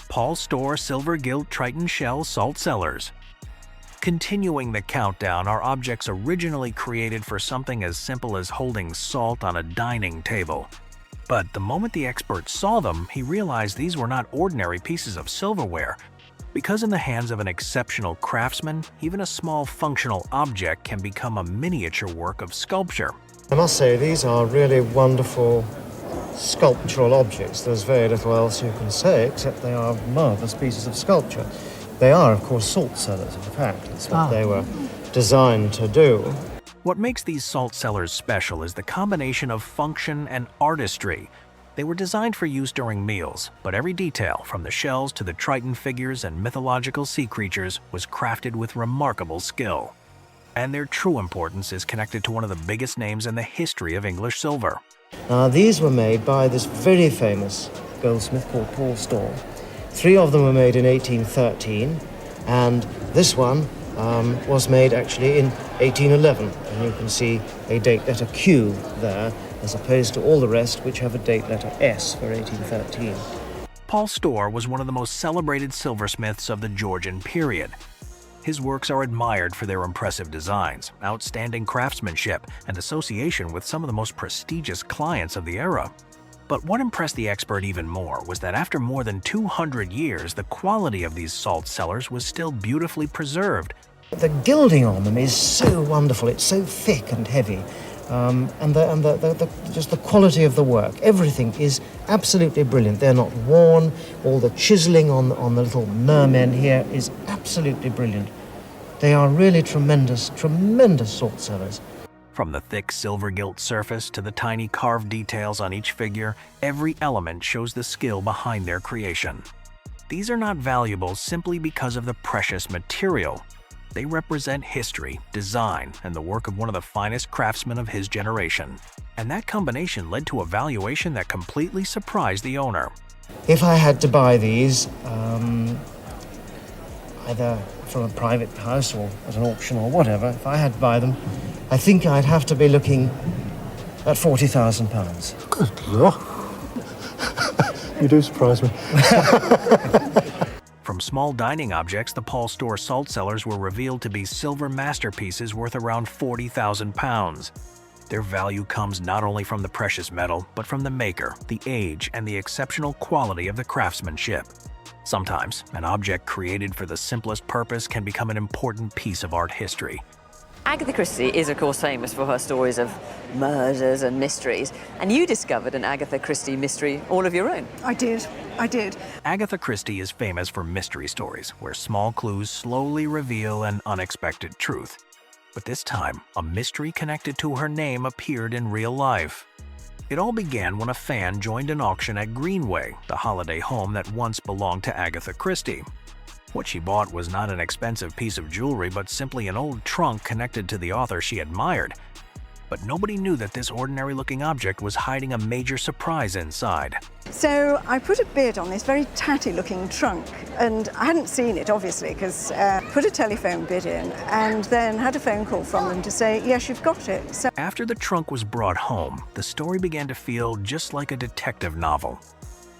[SPEAKER 3] Paul STORR silver-gilt Triton shell salt cellars. Continuing the countdown are objects originally created for something as simple as holding salt on a dining table. But the moment the expert saw them, he realized these were not ordinary pieces of silverware. Because in the hands of an exceptional craftsman, even a small functional object can become a miniature work of sculpture.
[SPEAKER 22] I must say, these are really wonderful sculptural objects. There's very little else you can say except they are marvellous pieces of sculpture. They are, of course, salt cellars, in fact. That's what they were designed to do.
[SPEAKER 3] What makes these salt cellars special is the combination of function and artistry. They were designed for use during meals, but every detail, from the shells to the Triton figures and mythological sea creatures, was crafted with remarkable skill. And their true importance is connected to one of the biggest names in the history of English silver.
[SPEAKER 22] Now, these were made by this very famous goldsmith called Paul STORR. 3 of them were made in 1813, and this one was made actually in 1811. And you can see a date letter Q there, as opposed to all the rest, which have a date letter S for 1813.
[SPEAKER 3] Paul STORR was one of the most celebrated silversmiths of the Georgian period. His works are admired for their impressive designs, outstanding craftsmanship, and association with some of the most prestigious clients of the era. But what impressed the expert even more was that after more than 200 years, the quality of these salt cellars was still beautifully preserved.
[SPEAKER 22] The gilding on them is so wonderful. It's so thick and heavy. Just the quality of the work. Everything is absolutely brilliant. They're not worn. All the chiseling on the little mermen here is absolutely brilliant. They are really tremendous, tremendous salt cellars.
[SPEAKER 3] From the thick silver-gilt surface to the tiny carved details on each figure, every element shows the skill behind their creation. These are not valuable simply because of the precious material. They represent history, design, and the work of one of the finest craftsmen of his generation. And that combination led to a valuation that completely surprised the owner.
[SPEAKER 22] If I had to buy these, either from a private house or at an auction or whatever, if I had to buy them, I think I'd have to be looking at £40,000. Good Lord. You do surprise me.
[SPEAKER 3] From small dining objects, the Paul STORR salt cellars were revealed to be silver masterpieces worth around £40,000. Their value comes not only from the precious metal, but from the maker, the age, and the exceptional quality of the craftsmanship. Sometimes, an object created for the simplest purpose can become an important piece of art history.
[SPEAKER 2] Agatha Christie is, of course, famous for her stories of murders and mysteries, and you discovered an Agatha Christie mystery all of your own.
[SPEAKER 4] I did.
[SPEAKER 3] Agatha Christie is famous for mystery stories, where small clues slowly reveal an unexpected truth. But this time, a mystery connected to her name appeared in real life. It all began when a fan joined an auction at Greenway, the holiday home that once belonged to Agatha Christie. What she bought was not an expensive piece of jewelry, but simply an old trunk connected to the author she admired. But nobody knew that this ordinary-looking object was hiding a major surprise inside.
[SPEAKER 4] So I put a bid on this very tatty-looking trunk, and I hadn't seen it, obviously, because put a telephone bid in, and then had a phone call from them to say, yes, you've got it. So
[SPEAKER 3] after the trunk was brought home, the story began to feel just like a detective novel.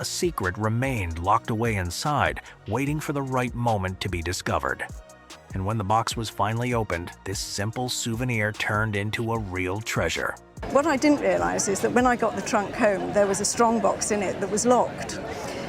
[SPEAKER 3] A secret remained locked away inside, waiting for the right moment to be discovered. And when the box was finally opened, this simple souvenir turned into a real treasure.
[SPEAKER 4] what I didn't realise is that when I got the trunk home, there was a strong box in it that was locked.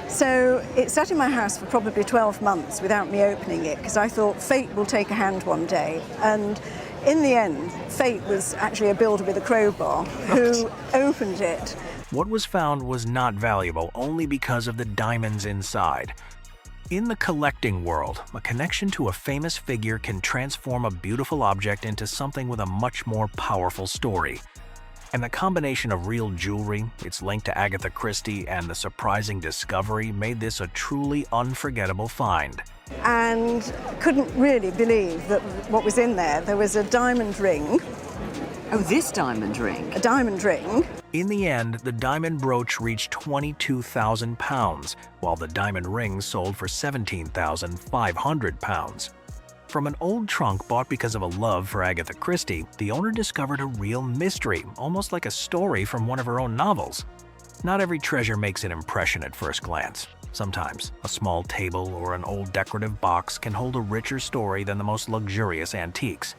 [SPEAKER 4] So it sat in my house for probably 12 months without me opening it, because I thought fate will take a hand one day. And in the end, fate was actually a builder with a crowbar who opened it.
[SPEAKER 3] What was found was not valuable only because of the diamonds inside. In the collecting world, a connection to a famous figure can transform a beautiful object into something with a much more powerful story. And the combination of real jewelry, its link to Agatha Christie, and the surprising discovery made this a truly unforgettable find.
[SPEAKER 4] And couldn't really believe that what was in there. There was a diamond ring.
[SPEAKER 2] Oh, this diamond ring?
[SPEAKER 4] A diamond ring.
[SPEAKER 3] In the end, the diamond brooch reached £22,000, while the diamond ring sold for £17,500. From an old trunk bought because of a love for Agatha Christie, the owner discovered a real mystery, almost like a story from one of her own novels. Not every treasure makes an impression at first glance. Sometimes, a small table or an old decorative box can hold a richer story than the most luxurious antiques.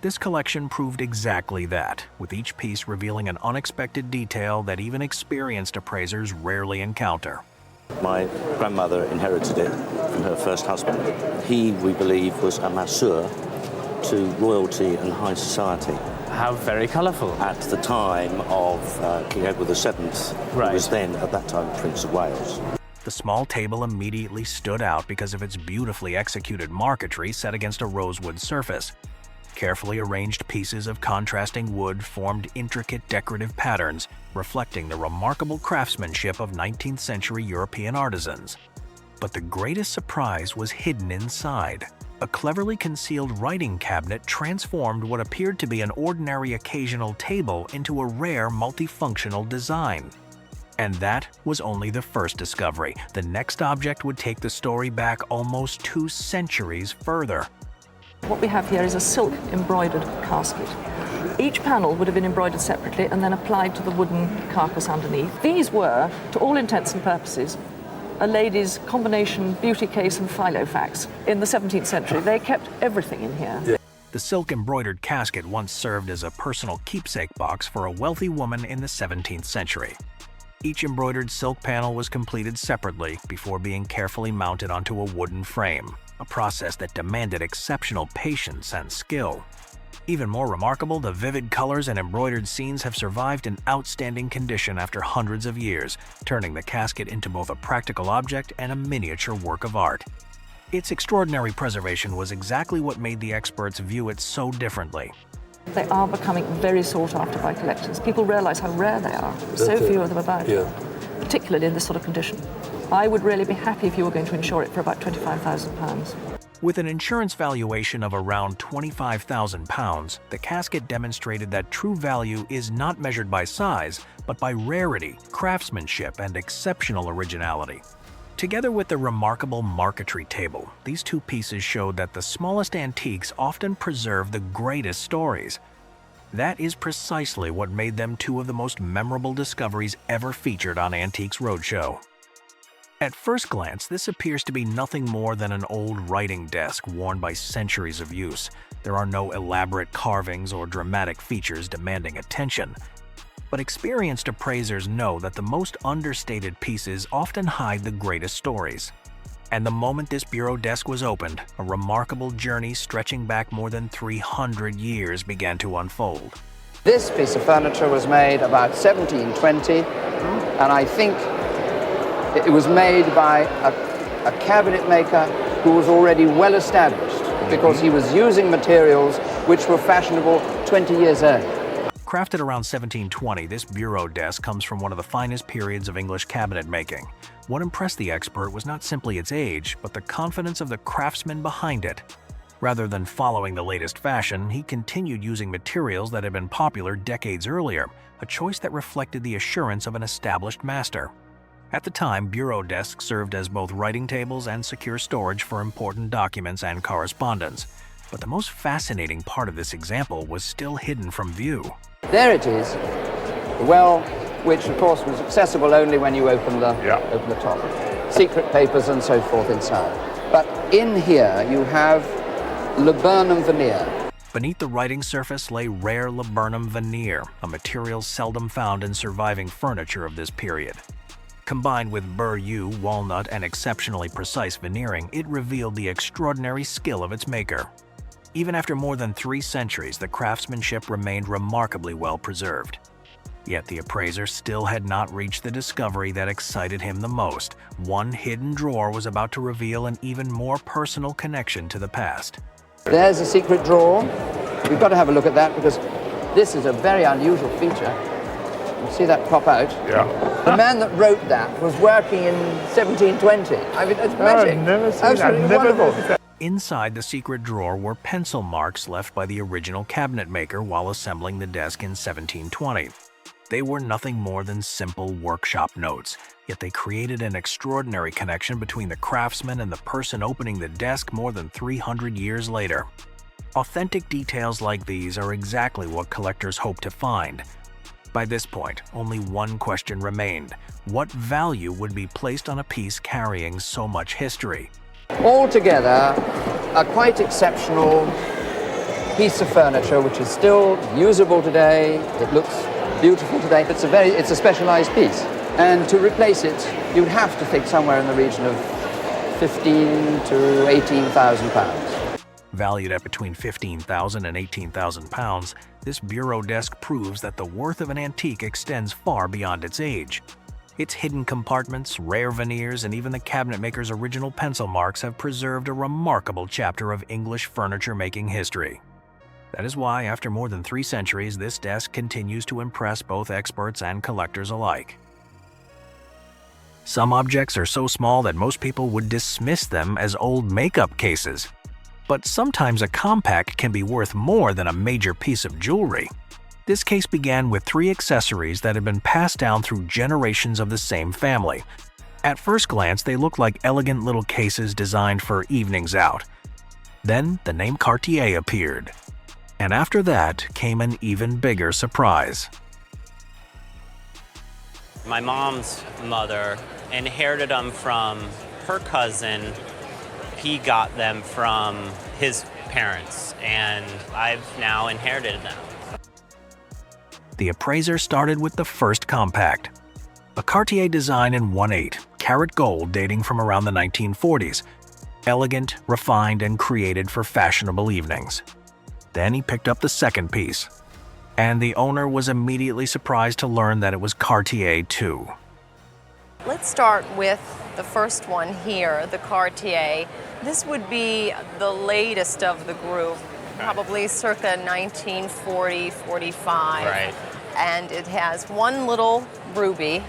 [SPEAKER 3] This collection proved exactly that, with each piece revealing an unexpected detail that even experienced appraisers rarely encounter.
[SPEAKER 23] My grandmother inherited it from her first husband. He, we believe, was a masseur to royalty and high society.
[SPEAKER 24] How very colourful.
[SPEAKER 23] At the time of King Edward VII, who was then, at that time, Prince of Wales.
[SPEAKER 3] The small table immediately stood out because of its beautifully executed marquetry set against a rosewood surface. Carefully arranged pieces of contrasting wood formed intricate decorative patterns, reflecting the remarkable craftsmanship of 19th century European artisans. But the greatest surprise was hidden inside. A cleverly concealed writing cabinet transformed what appeared to be an ordinary occasional table into a rare multifunctional design. And that was only the first discovery. The next object would take the story back almost 2 centuries further.
[SPEAKER 5] What we have here is a silk embroidered casket. Each panel would have been embroidered separately and then applied to the wooden carcass underneath. These were, to all intents and purposes, a lady's combination beauty case and filofax. In the 17th century, they kept everything in here.
[SPEAKER 3] The silk-embroidered casket once served as a personal keepsake box for a wealthy woman in the 17th century. Each embroidered silk panel was completed separately before being carefully mounted onto a wooden frame, a process that demanded exceptional patience and skill. Even more remarkable, the vivid colors and embroidered scenes have survived in outstanding condition after hundreds of years, turning the casket into both a practical object and a miniature work of art. Its extraordinary preservation was exactly what made the experts view it so differently.
[SPEAKER 5] They are becoming very sought after by collectors. People realize how rare they are. So few of them about, particularly in this sort of condition. I would really be happy if you were going to insure it for about £25,000.
[SPEAKER 3] With an insurance valuation of around £25,000, the casket demonstrated that true value is not measured by size, but by rarity, craftsmanship, and exceptional originality. Together with the remarkable marquetry table, these two pieces showed that the smallest antiques often preserve the greatest stories. That is precisely what made them two of the most memorable discoveries ever featured on Antiques Roadshow. At first glance, this appears to be nothing more than an old writing desk worn by centuries of use. There are no elaborate carvings or dramatic features demanding attention. But experienced appraisers know that the most understated pieces often hide the greatest stories. And the moment this bureau desk was opened, a remarkable journey stretching back more than 300 years began to unfold.
[SPEAKER 6] This piece of furniture was made about 1720, and I think it was made by a cabinet maker who was already well established because he was using materials which were fashionable 20 years earlier.
[SPEAKER 3] Crafted around 1720, this bureau desk comes from one of the finest periods of English cabinet making. What impressed the expert was not simply its age, but the confidence of the craftsman behind it. Rather than following the latest fashion, he continued using materials that had been popular decades earlier, a choice that reflected the assurance of an established master. At the time, bureau desks served as both writing tables and secure storage for important documents and correspondence. But the most fascinating part of this example was still hidden from view.
[SPEAKER 6] There it is, the well, which of course was accessible only when you open the top. Secret papers and so forth inside. But in here you have laburnum veneer.
[SPEAKER 3] Beneath the writing surface lay rare laburnum veneer, a material seldom found in surviving furniture of this period. Combined with burr-yew, walnut, and exceptionally precise veneering, it revealed the extraordinary skill of its maker. Even after more than 3 centuries, the craftsmanship remained remarkably well preserved. Yet the appraiser still had not reached the discovery that excited him the most. One hidden drawer was about to reveal an even more personal connection to the past.
[SPEAKER 6] There's a secret drawer. We've got to have a look at that because this is a very unusual feature. You see that pop out?
[SPEAKER 7] Yeah.
[SPEAKER 6] The man that wrote that was working in 1720. I mean, it's magic.
[SPEAKER 7] I've never seen
[SPEAKER 6] Absolutely
[SPEAKER 7] that.
[SPEAKER 6] wonderful.
[SPEAKER 3] Inside the secret drawer were pencil marks left by the original cabinet maker while assembling the desk in 1720. They were nothing more than simple workshop notes, yet they created an extraordinary connection between the craftsman and the person opening the desk more than 300 years later. Authentic details like these are exactly what collectors hope to find. By this point, only one question remained. What value would be placed on a piece carrying so much history?
[SPEAKER 6] Altogether, a quite exceptional piece of furniture which is still usable today. It looks beautiful today. It's a specialized piece. And to replace it, you'd have to think somewhere in the region of £15,000 to £18,000.
[SPEAKER 3] Valued at between £15,000 and £18,000, this bureau desk proves that the worth of an antique extends far beyond its age. Its hidden compartments, rare veneers, and even the cabinet maker's original pencil marks have preserved a remarkable chapter of English furniture-making history. That is why, after more than 3 centuries, this desk continues to impress both experts and collectors alike. Some objects are so small that most people would dismiss them as old makeup cases. But sometimes a compact can be worth more than a major piece of jewelry. This case began with 3 accessories that had been passed down through generations of the same family. At first glance, they looked like elegant little cases designed for evenings out. Then the name Cartier appeared. And after that came an even bigger surprise.
[SPEAKER 7] My mom's mother inherited them from her cousin. He got them from his parents, and I've now inherited them.
[SPEAKER 3] The appraiser started with the first compact, a Cartier design in 1/8 karat gold dating from around the 1940s, elegant, refined, and created for fashionable evenings. Then he picked up the second piece, and the owner was immediately surprised to learn that it was Cartier too.
[SPEAKER 2] Let's start with the first one here, the Cartier. This would be the latest of the group, probably circa 1940-45.
[SPEAKER 7] Right.
[SPEAKER 2] And it has one little ruby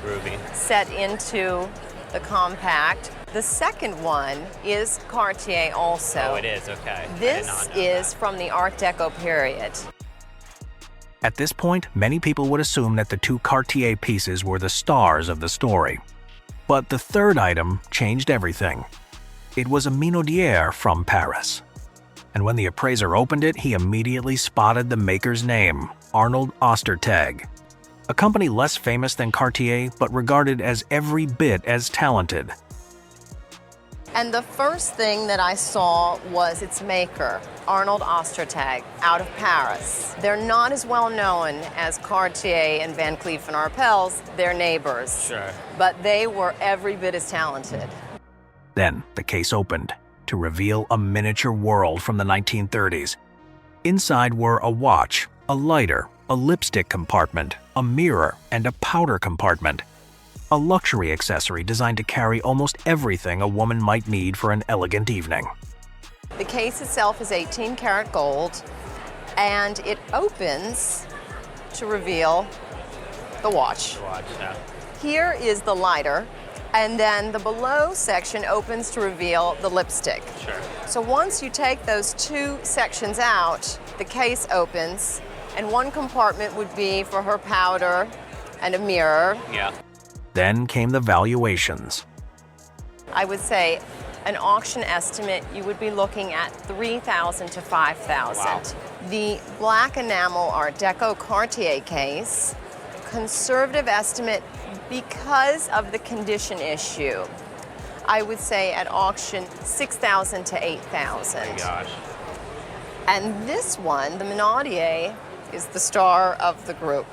[SPEAKER 2] set into the compact. The second one is Cartier also.
[SPEAKER 7] Oh, it is, okay.
[SPEAKER 2] This is from the Art Deco period.
[SPEAKER 3] At this point, many people would assume that the 2 Cartier pieces were the stars of the story. But the third item changed everything. It was a Minaudière from Paris. And when the appraiser opened it, he immediately spotted the maker's name, Arnold Ostertag, a company less famous than Cartier, but regarded as every bit as talented.
[SPEAKER 2] And the first thing that I saw was its maker, Arnold Ostertag, out of Paris. They're not as well known as Cartier and Van Cleef & Arpels, they're neighbors.
[SPEAKER 7] Sure.
[SPEAKER 2] But they were every bit as talented.
[SPEAKER 3] Then the case opened to reveal a miniature world from the 1930s. Inside were a watch, a lighter, a lipstick compartment, a mirror, and a powder compartment. A luxury accessory designed to carry almost everything a woman might need for an elegant evening.
[SPEAKER 2] The case itself is 18 karat gold, and it opens to reveal the watch. Here is the lighter, and then the below section opens to reveal the lipstick.
[SPEAKER 7] Sure.
[SPEAKER 2] So once you take those 2 sections out, the case opens, and one compartment would be for her powder and a mirror.
[SPEAKER 7] Yeah.
[SPEAKER 3] Then came the valuations.
[SPEAKER 2] I would say an auction estimate, you would be looking at $3,000 to $5,000.
[SPEAKER 7] Wow.
[SPEAKER 2] The black enamel Art Deco Cartier case, conservative estimate because of the condition issue, I would say at auction $6,000 to $8,000.
[SPEAKER 7] Oh my gosh.
[SPEAKER 2] And this one, the Minaudière, is the star of the group.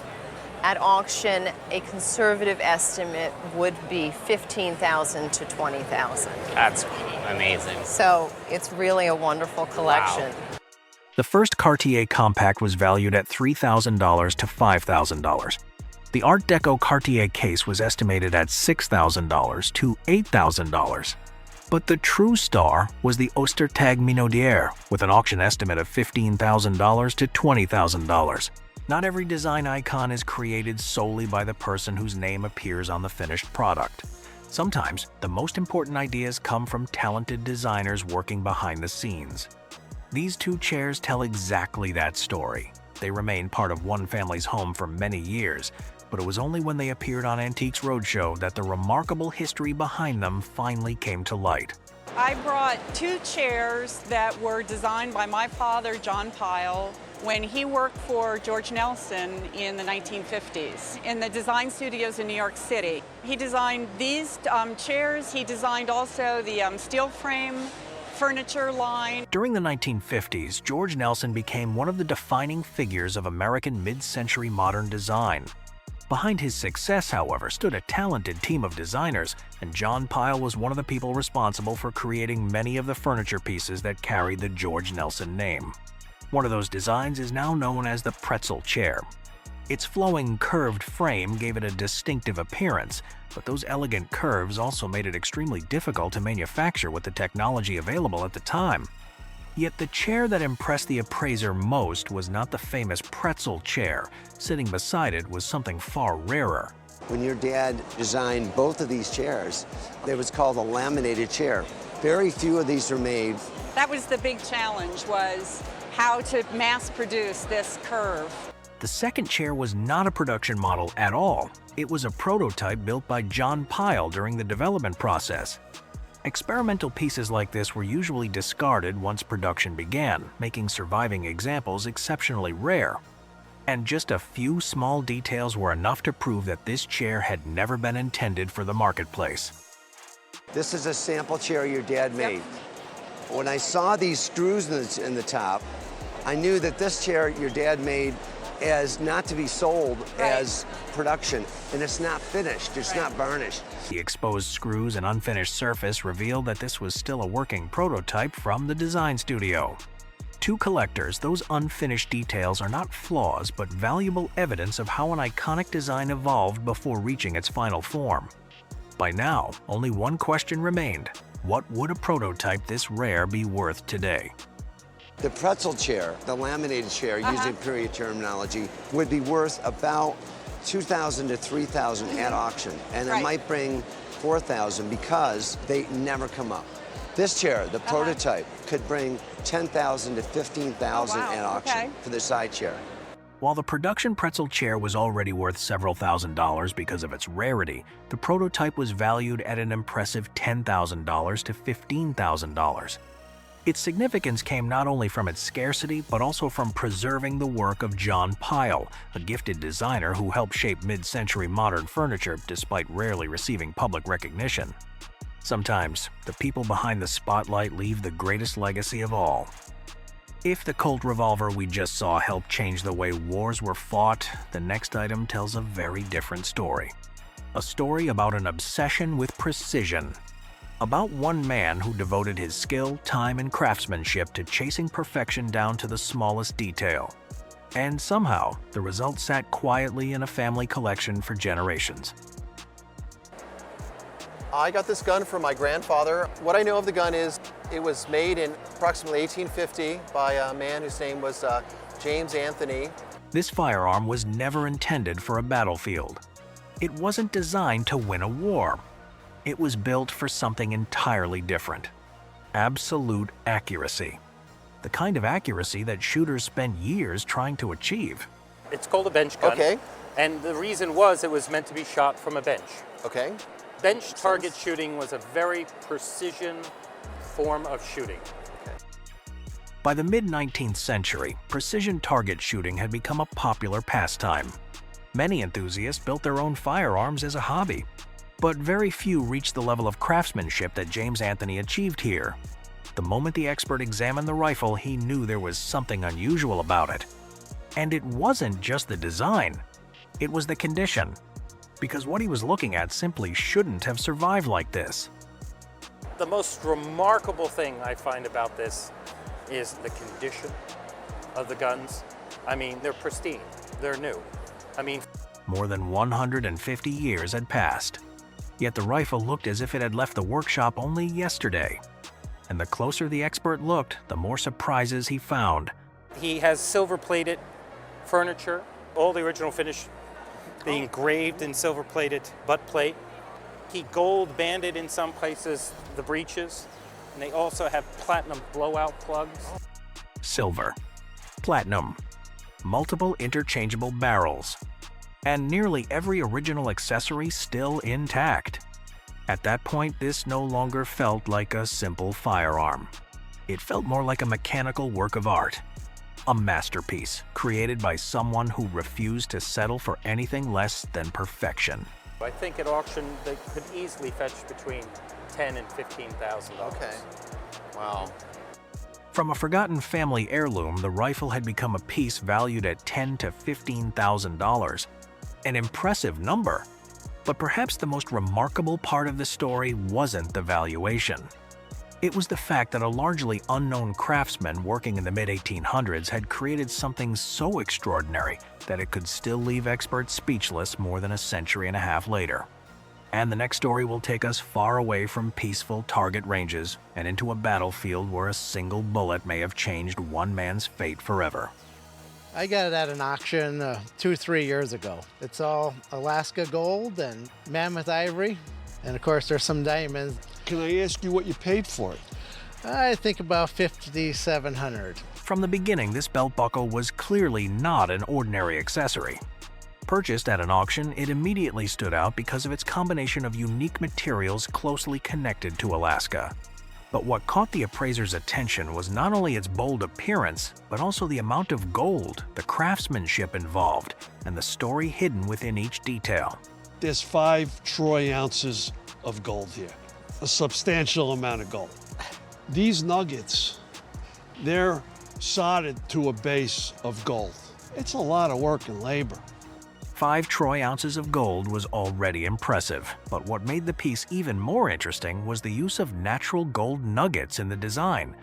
[SPEAKER 2] At auction, a conservative estimate would be $15,000 to $20,000.
[SPEAKER 7] That's amazing.
[SPEAKER 2] So it's really a wonderful collection.
[SPEAKER 7] Wow.
[SPEAKER 3] The first Cartier compact was valued at $3,000 to $5,000. The Art Deco Cartier case was estimated at $6,000 to $8,000. But the true star was the Ostertag Minaudière, with an auction estimate of $15,000 to $20,000. Not every design icon is created solely by the person whose name appears on the finished product. Sometimes, the most important ideas come from talented designers working behind the scenes. These 2 chairs tell exactly that story. They remained part of one family's home for many years, but it was only when they appeared on Antiques Roadshow that the remarkable history behind them finally came to light.
[SPEAKER 9] I brought 2 chairs that were designed by my father, John Pyle, when he worked for George Nelson in the 1950s in the design studios in New York City. He designed these chairs. He designed also the steel frame furniture line.
[SPEAKER 3] During the 1950s, George Nelson became one of the defining figures of American mid-century modern design. Behind his success, however, stood a talented team of designers, and John Pyle was one of the people responsible for creating many of the furniture pieces that carried the George Nelson name. One of those designs is now known as the Pretzel chair. Its flowing, curved frame gave it a distinctive appearance, but those elegant curves also made it extremely difficult to manufacture with the technology available at the time. Yet the chair that impressed the appraiser most was not the famous pretzel chair. Sitting beside it was something far rarer.
[SPEAKER 10] When your dad designed both of these chairs, it was called a laminated chair. Very few of these are made.
[SPEAKER 9] That was the big challenge, was how to mass produce this curve.
[SPEAKER 3] The second chair was not a production model at all. It was a prototype built by John Pyle during the development process. Experimental pieces like this were usually discarded once production began, making surviving examples exceptionally rare. And just a few small details were enough to prove that this chair had never been intended for the marketplace.
[SPEAKER 10] This is a sample chair your dad made. When I saw these screws in the top, I knew that this chair your dad made as not to be sold as production, and it's not finished, it's not varnished.
[SPEAKER 3] The exposed screws and unfinished surface revealed that this was still a working prototype from the design studio. To collectors, those unfinished details are not flaws, but valuable evidence of how an iconic design evolved before reaching its final form. By now, only one question remained. What would a prototype this rare be worth today?
[SPEAKER 10] The pretzel chair, the laminated chair, using period terminology, would be worth about $2,000 to $3,000 at auction, and it might bring $4,000 because they never come up. This chair, the prototype, could bring $10,000 to $15,000 at auction for the side chair.
[SPEAKER 3] While the production pretzel chair was already worth several $1,000s because of its rarity, the prototype was valued at an impressive $10,000 to $15,000. Its significance came not only from its scarcity, but also from preserving the work of John Pyle, a gifted designer who helped shape mid-century modern furniture despite rarely receiving public recognition. Sometimes, the people behind the spotlight leave the greatest legacy of all. If the Colt revolver we just saw helped change the way wars were fought, the next item tells a very different story. A story about an obsession with precision. About one man who devoted his skill, time, and craftsmanship to chasing perfection down to the smallest detail. And somehow, the result sat quietly in a family collection for generations.
[SPEAKER 11] I got this gun from my grandfather. What I know of the gun is it was made in approximately 1850 by a man whose name was James Anthony.
[SPEAKER 3] This firearm was never intended for a battlefield. It wasn't designed to win a war. It was built for something entirely different. Absolute accuracy. The kind of accuracy that shooters spend years trying to achieve.
[SPEAKER 13] It's called a bench gun.
[SPEAKER 11] Okay.
[SPEAKER 13] And the reason was it was meant to be shot from a bench.
[SPEAKER 11] Okay.
[SPEAKER 13] Bench target shooting was a very precision form of shooting.
[SPEAKER 3] By the mid-19th century, precision target shooting had become a popular pastime. Many enthusiasts built their own firearms as a hobby, but very few reached the level of craftsmanship that James Anthony achieved here. The moment the expert examined the rifle, he knew there was something unusual about it. And it wasn't just the design, it was the condition. Because what he was looking at simply shouldn't have survived like this.
[SPEAKER 13] The most remarkable thing I find about this is the condition of the guns. I mean, they're pristine, they're new. I mean,
[SPEAKER 3] more than 150 years had passed. Yet the rifle looked as if it had left the workshop only yesterday. And the closer the expert looked, the more surprises he found.
[SPEAKER 13] he has silver-plated furniture, all the original finish, the engraved and silver-plated butt plate. He gold-banded in some places the breeches, and they also have platinum blowout plugs.
[SPEAKER 3] Silver, platinum, multiple interchangeable barrels, and nearly every original accessory still intact. At that point, this no longer felt like a simple firearm. It felt more like a mechanical work of art, a masterpiece created by someone who refused to settle for anything less than perfection.
[SPEAKER 13] I think at auction they could easily fetch between $10,000 and $15,000.
[SPEAKER 11] Okay. Wow.
[SPEAKER 3] From a forgotten family heirloom, the rifle had become a piece valued at $10,000 to $15,000. An impressive number. But perhaps the most remarkable part of the story wasn't the valuation. It was the fact that a largely unknown craftsman working in the mid-1800s had created something so extraordinary that it could still leave experts speechless more than a century and a half later. And the next story will take us far away from peaceful target ranges and into a battlefield where a single bullet may have changed one man's fate forever.
[SPEAKER 1] I got it at an auction 2 or 3 years ago. It's all Alaska gold and mammoth ivory, and of course there's some diamonds.
[SPEAKER 18] Can I ask you what you paid for it?
[SPEAKER 1] I think about $5,700.
[SPEAKER 3] From the beginning, this belt buckle was clearly not an ordinary accessory. Purchased at an auction, it immediately stood out because of its combination of unique materials closely connected to Alaska. But what caught the appraiser's attention was not only its bold appearance, but also the amount of gold, the craftsmanship involved, and the story hidden within each detail.
[SPEAKER 18] There's 5 troy ounces of gold here, a substantial amount of gold. These nuggets, they're soldered to a base of gold. It's a lot of work and labor.
[SPEAKER 3] 5 troy ounces of gold was already impressive, but what made the piece even more interesting was the use of natural gold nuggets in the design.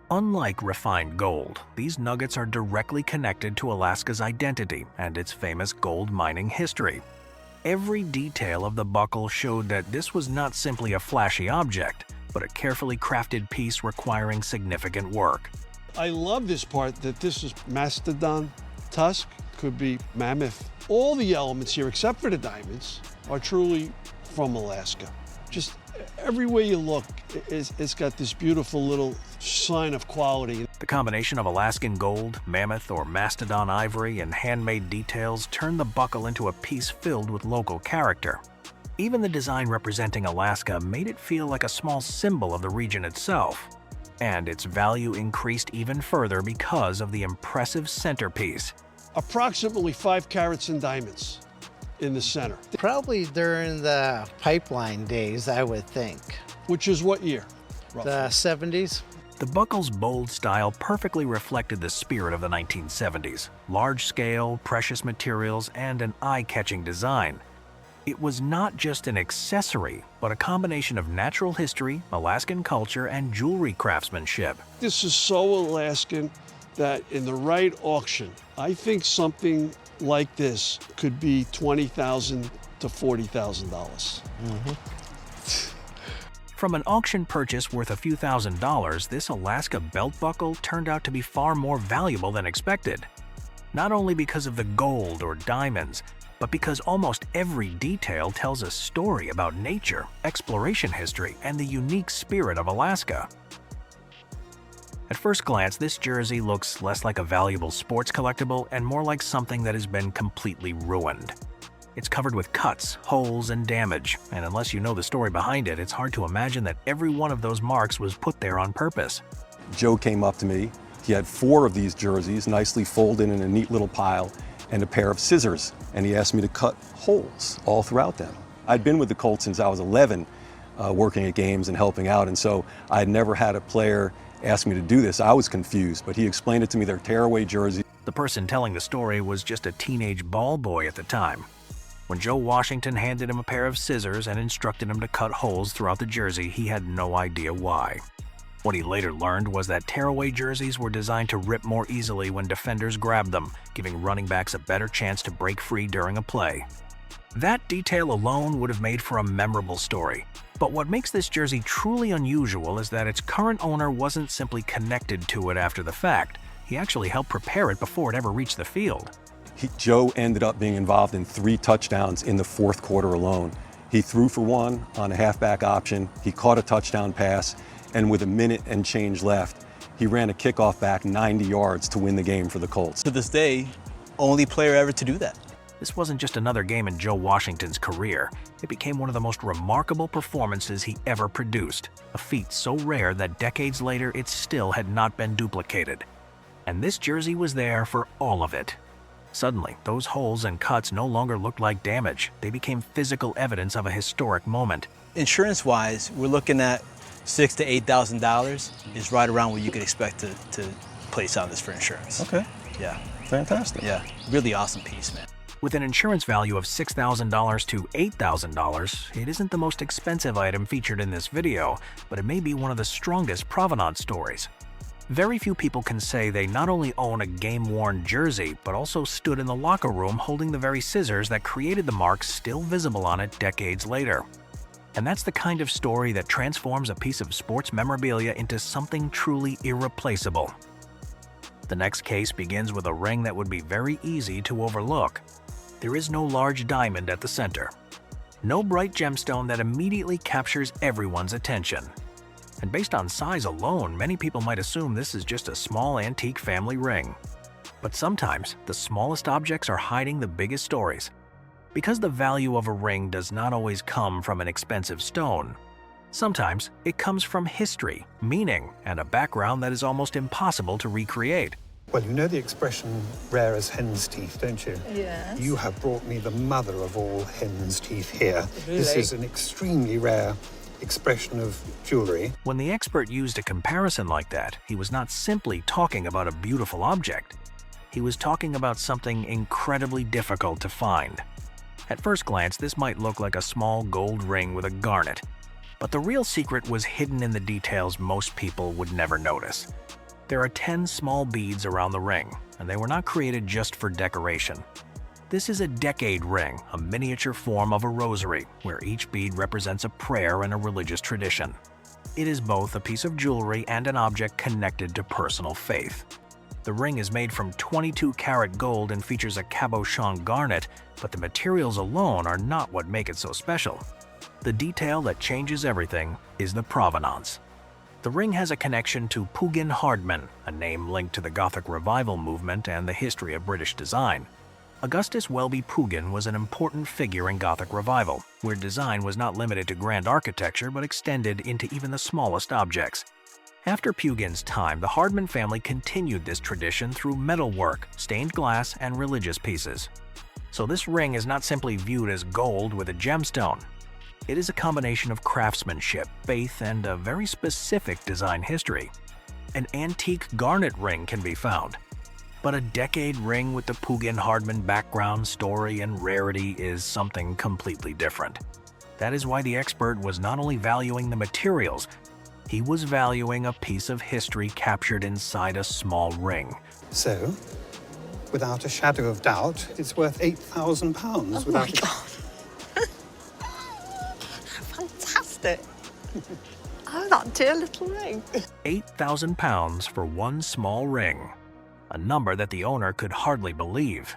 [SPEAKER 3] Unlike refined gold, these nuggets are directly connected to Alaska's identity and its famous gold mining history. Every detail of the buckle showed that this was not simply a flashy object, but a carefully crafted piece requiring significant work.
[SPEAKER 18] I love this part that this is mastodon tusk, could be mammoth. All the elements here, except for the diamonds, are truly from Alaska. Just every way you look, it's got this beautiful little sign of quality.
[SPEAKER 3] The combination of Alaskan gold, mammoth or mastodon ivory, and handmade details turned the buckle into a piece filled with local character. Even the design representing Alaska made it feel like a small symbol of the region itself. And its value increased even further because of the impressive centerpiece.
[SPEAKER 18] Approximately 5 carats in diamonds in the center.
[SPEAKER 1] Probably during the pipeline days, I would think.
[SPEAKER 18] Which is what year? Roughly?
[SPEAKER 1] The 70s.
[SPEAKER 3] The buckle's bold style perfectly reflected the spirit of the 1970s. Large-scale, precious materials, and an eye-catching design. It was not just an accessory, but a combination of natural history, Alaskan culture, and jewelry craftsmanship.
[SPEAKER 18] This is so Alaskan that in the right auction, I think something like this could be $20,000 to $40,000.
[SPEAKER 3] From an auction purchase worth a few $1,000s, this Alaska belt buckle turned out to be far more valuable than expected. Not only because of the gold or diamonds, but because almost every detail tells a story about nature, exploration history, and the unique spirit of Alaska. At first glance, this jersey looks less like a valuable sports collectible and more like something that has been completely ruined. It's covered with cuts, holes, and damage, and unless you know the story behind it, it's hard to imagine that every one of those marks was put there on purpose.
[SPEAKER 8] Joe came up to me. He had 4 of these jerseys nicely folded in a neat little pile and a pair of scissors, and he asked me to cut holes all throughout them. I'd been with the Colts since I was 11, working at games and helping out, and so I'd never had a player ask me to do this. I was confused, but he explained it to me. They're tearaway jerseys.
[SPEAKER 3] The person telling the story was just a teenage ball boy at the time. When Joe Washington handed him a pair of scissors and instructed him to cut holes throughout the jersey, he had no idea why. What he later learned was that tearaway jerseys were designed to rip more easily when defenders grabbed them, giving running backs a better chance to break free during a play. That detail alone would have made for a memorable story. But what makes this jersey truly unusual is that its current owner wasn't simply connected to it after the fact. He actually helped prepare it before it ever reached the field.
[SPEAKER 8] Joe ended up being involved in 3 touchdowns in the 4th quarter alone. He threw for 1 on a halfback option, he caught a touchdown pass, and with a minute and change left, he ran a kickoff back 90 yards to win the game for the Colts.
[SPEAKER 14] To this day, only player ever to do that.
[SPEAKER 3] This wasn't just another game in Joe Washington's career. It became one of the most remarkable performances he ever produced, a feat so rare that decades later it still had not been duplicated. And this jersey was there for all of it. Suddenly, those holes and cuts no longer looked like damage. They became physical evidence of a historic moment.
[SPEAKER 14] Insurance-wise, we're looking at $6,000 to $8,000 is right around what you could expect to place on this for insurance.
[SPEAKER 8] Okay.
[SPEAKER 14] Yeah.
[SPEAKER 8] Fantastic.
[SPEAKER 14] Yeah. Really awesome piece, man.
[SPEAKER 3] With an insurance value of $6,000 to $8,000, it isn't the most expensive item featured in this video, but it may be one of the strongest provenance stories. Very few people can say they not only own a game-worn jersey, but also stood in the locker room holding the very scissors that created the marks still visible on it decades later. And that's the kind of story that transforms a piece of sports memorabilia into something truly irreplaceable. The next case begins with a ring that would be very easy to overlook. There is no large diamond at the center. No bright gemstone that immediately captures everyone's attention. And based on size alone, many people might assume this is just a small antique family ring. But sometimes, the smallest objects are hiding the biggest stories. Because the value of a ring does not always come from an expensive stone. Sometimes, it comes from history, meaning, and a background that is almost impossible to recreate.
[SPEAKER 12] Well, you know the expression rare as hen's teeth, don't you?
[SPEAKER 15] Yes.
[SPEAKER 12] You have brought me the mother of all hen's teeth here.
[SPEAKER 15] Really?
[SPEAKER 12] This is an extremely rare expression of jewellery.
[SPEAKER 3] When the expert used a comparison like that, he was not simply talking about a beautiful object. He was talking about something incredibly difficult to find. At first glance, this might look like a small gold ring with a garnet. But the real secret was hidden in the details most people would never notice. There are 10 small beads around the ring, and they were not created just for decoration. This is a decade ring, a miniature form of a rosary, where each bead represents a prayer and a religious tradition. It is both a piece of jewelry and an object connected to personal faith. The ring is made from 22-karat gold and features a cabochon garnet, but the materials alone are not what make it so special. The detail that changes everything is the provenance. The ring has a connection to Pugin-Hardman, a name linked to the Gothic Revival movement and the history of British design. Augustus Welby Pugin was an important figure in Gothic Revival, where design was not limited to grand architecture but extended into even the smallest objects. After Pugin's time, the Hardman family continued this tradition through metalwork, stained glass, and religious pieces. So this ring is not simply viewed as gold with a gemstone. It is a combination of craftsmanship, faith, and a very specific design history. An antique garnet ring can be found. But a decade ring with the Pugin-Hardman background, story, and rarity is something completely different. That is why the expert was not only valuing the materials, he was valuing a piece of history captured inside a small ring.
[SPEAKER 12] So, without a shadow of doubt, it's worth £8,000.
[SPEAKER 2] Oh my God. Fantastic. Oh, that dear little ring.
[SPEAKER 3] £8,000 for one small ring. A number that the owner could hardly believe.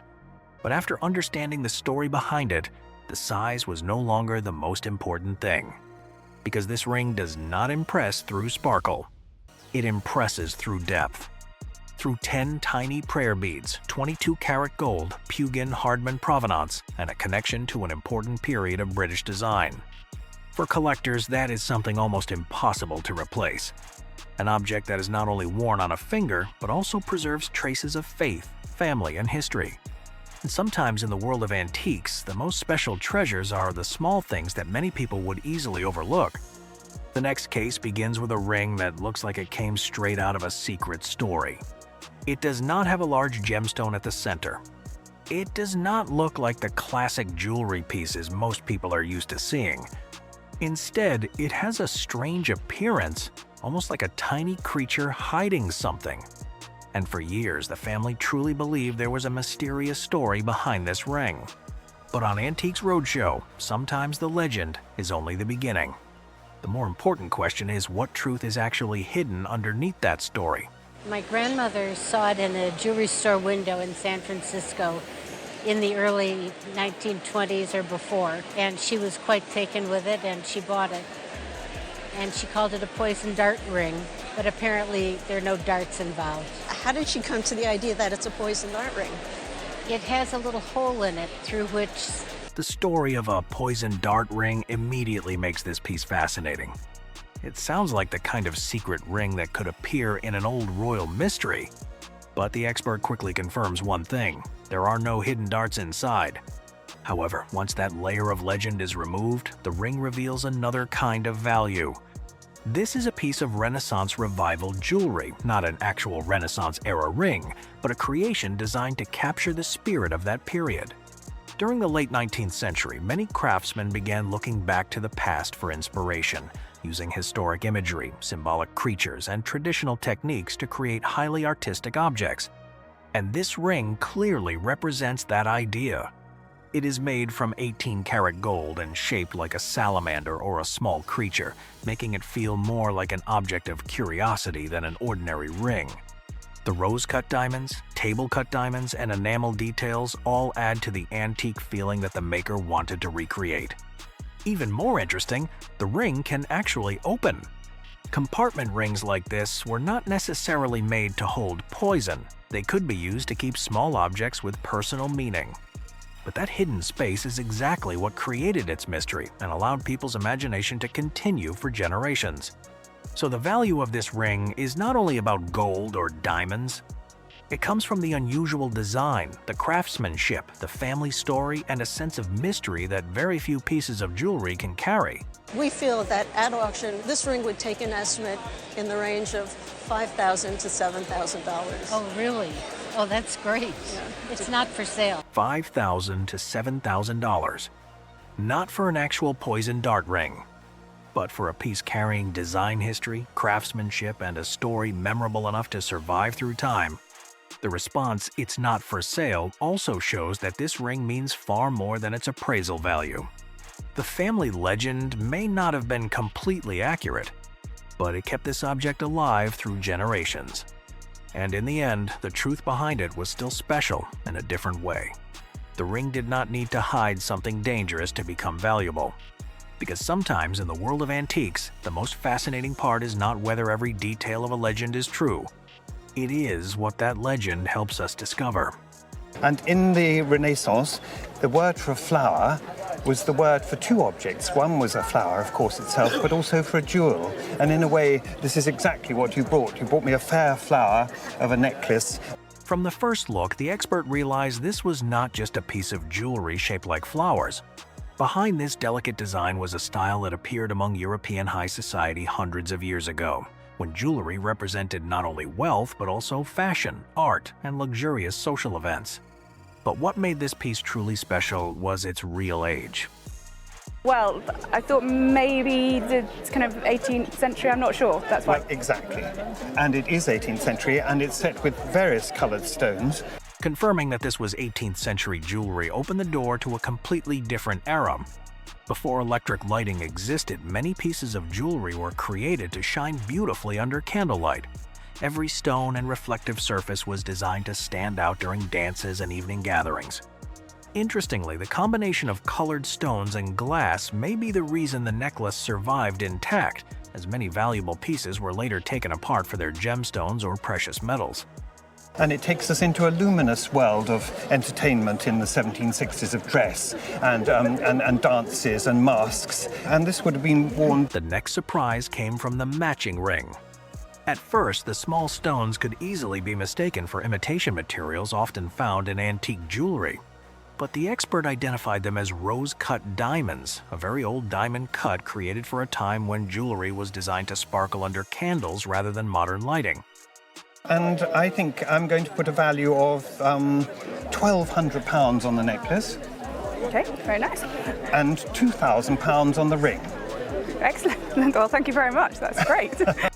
[SPEAKER 3] But after understanding the story behind it, the size was no longer the most important thing. Because this ring does not impress through sparkle. It impresses through depth. Through 10 tiny prayer beads, 22-karat gold, Pugin-Hardman provenance, and a connection to an important period of British design. For collectors, that is something almost impossible to replace. An object that is not only worn on a finger, but also preserves traces of faith, family, and history. And sometimes in the world of antiques, the most special treasures are the small things that many people would easily overlook. The next case begins with a ring that looks like it came straight out of a secret story. It does not have a large gemstone at the center. It does not look like the classic jewelry pieces most people are used to seeing. Instead, it has a strange appearance, almost like a tiny creature hiding something. And for years, the family truly believed there was a mysterious story behind this ring. But on Antiques Roadshow, sometimes the legend is only the beginning. The more important question is what truth is actually hidden underneath that story.
[SPEAKER 17] My grandmother saw it in a jewelry store window in San Francisco in the early 1920s or before, and she was quite taken with it and she bought it. And she called it a poison dart ring, but apparently there are no darts involved.
[SPEAKER 2] How did she come to the idea that it's a poison dart ring?
[SPEAKER 17] It has a little hole in it through which...
[SPEAKER 3] The story of a poison dart ring immediately makes this piece fascinating. It sounds like the kind of secret ring that could appear in an old royal mystery. But the expert quickly confirms one thing: there are no hidden darts inside. However, once that layer of legend is removed, the ring reveals another kind of value. This is a piece of Renaissance Revival jewelry, not an actual Renaissance-era ring, but a creation designed to capture the spirit of that period. During the late 19th century, many craftsmen began looking back to the past for inspiration, using historic imagery, symbolic creatures, and traditional techniques to create highly artistic objects. And this ring clearly represents that idea. It is made from 18-karat gold and shaped like a salamander or a small creature, making it feel more like an object of curiosity than an ordinary ring. The rose-cut diamonds, table-cut diamonds, and enamel details all add to the antique feeling that the maker wanted to recreate. Even more interesting, the ring can actually open. Compartment rings like this were not necessarily made to hold poison. They could be used to keep small objects with personal meaning. But that hidden space is exactly what created its mystery and allowed people's imagination to continue for generations. So the value of this ring is not only about gold or diamonds. It comes from the unusual design, the craftsmanship, the family story, and a sense of mystery that very few pieces of jewelry can carry.
[SPEAKER 15] We feel that at auction, this ring would take an estimate in the range of $5,000 to $7,000.
[SPEAKER 17] Oh, really? Oh, that's great.
[SPEAKER 15] Yeah.
[SPEAKER 17] It's not for sale.
[SPEAKER 3] $5,000 to $7,000. Not for an actual poison dart ring, but for a piece carrying design history, craftsmanship, and a story memorable enough to survive through time. The response, "It's not for sale," also shows that this ring means far more than its appraisal value. The family legend may not have been completely accurate, but it kept this object alive through generations. And in the end, the truth behind it was still special in a different way. The ring did not need to hide something dangerous to become valuable. Because sometimes in the world of antiques, the most fascinating part is not whether every detail of a legend is true. It is what that legend helps us discover.
[SPEAKER 12] And in the Renaissance, the word for a flower was the word for two objects. One was a flower, of course, itself, but also for a jewel. And in a way, this is exactly what you brought. You brought me a fair flower of a necklace.
[SPEAKER 3] From the first look, the expert realized this was not just a piece of jewelry shaped like flowers. Behind this delicate design was a style that appeared among European high society hundreds of years ago, when jewelry represented not only wealth but also fashion, art, and luxurious social events. But what made this piece truly special was its real age.
[SPEAKER 16] Well, I thought maybe the kind of 18th century, I'm not sure, that's why.
[SPEAKER 12] Right, exactly. And it is 18th century, and it's set with various coloured stones.
[SPEAKER 3] Confirming that this was 18th century jewelry opened the door to a completely different era. Before electric lighting existed, many pieces of jewelry were created to shine beautifully under candlelight. Every stone and reflective surface was designed to stand out during dances and evening gatherings. Interestingly, the combination of colored stones and glass may be the reason the necklace survived intact, as many valuable pieces were later taken apart for their gemstones or precious metals.
[SPEAKER 12] And it takes us into a luminous world of entertainment in the 1760s of dress and dances and masks. And this would have been worn.
[SPEAKER 3] The next surprise came from the matching ring. At first, the small stones could easily be mistaken for imitation materials often found in antique jewelry. But the expert identified them as rose-cut diamonds, a very old diamond cut created for a time when jewelry was designed to sparkle under candles rather than modern lighting.
[SPEAKER 12] And I think I'm going to put a value of £1,200 on the necklace.
[SPEAKER 16] Okay, very nice.
[SPEAKER 12] And £2,000 on the ring.
[SPEAKER 16] Excellent. Well, thank you very much. That's great.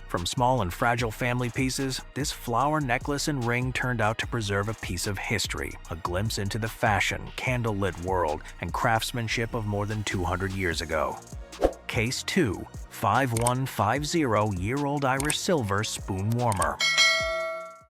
[SPEAKER 3] From small and fragile family pieces, this flower necklace and ring turned out to preserve a piece of history, a glimpse into the fashion, candlelit world, and craftsmanship of more than 200 years ago. Case 2, 5150 year-old Irish silver spoon warmer.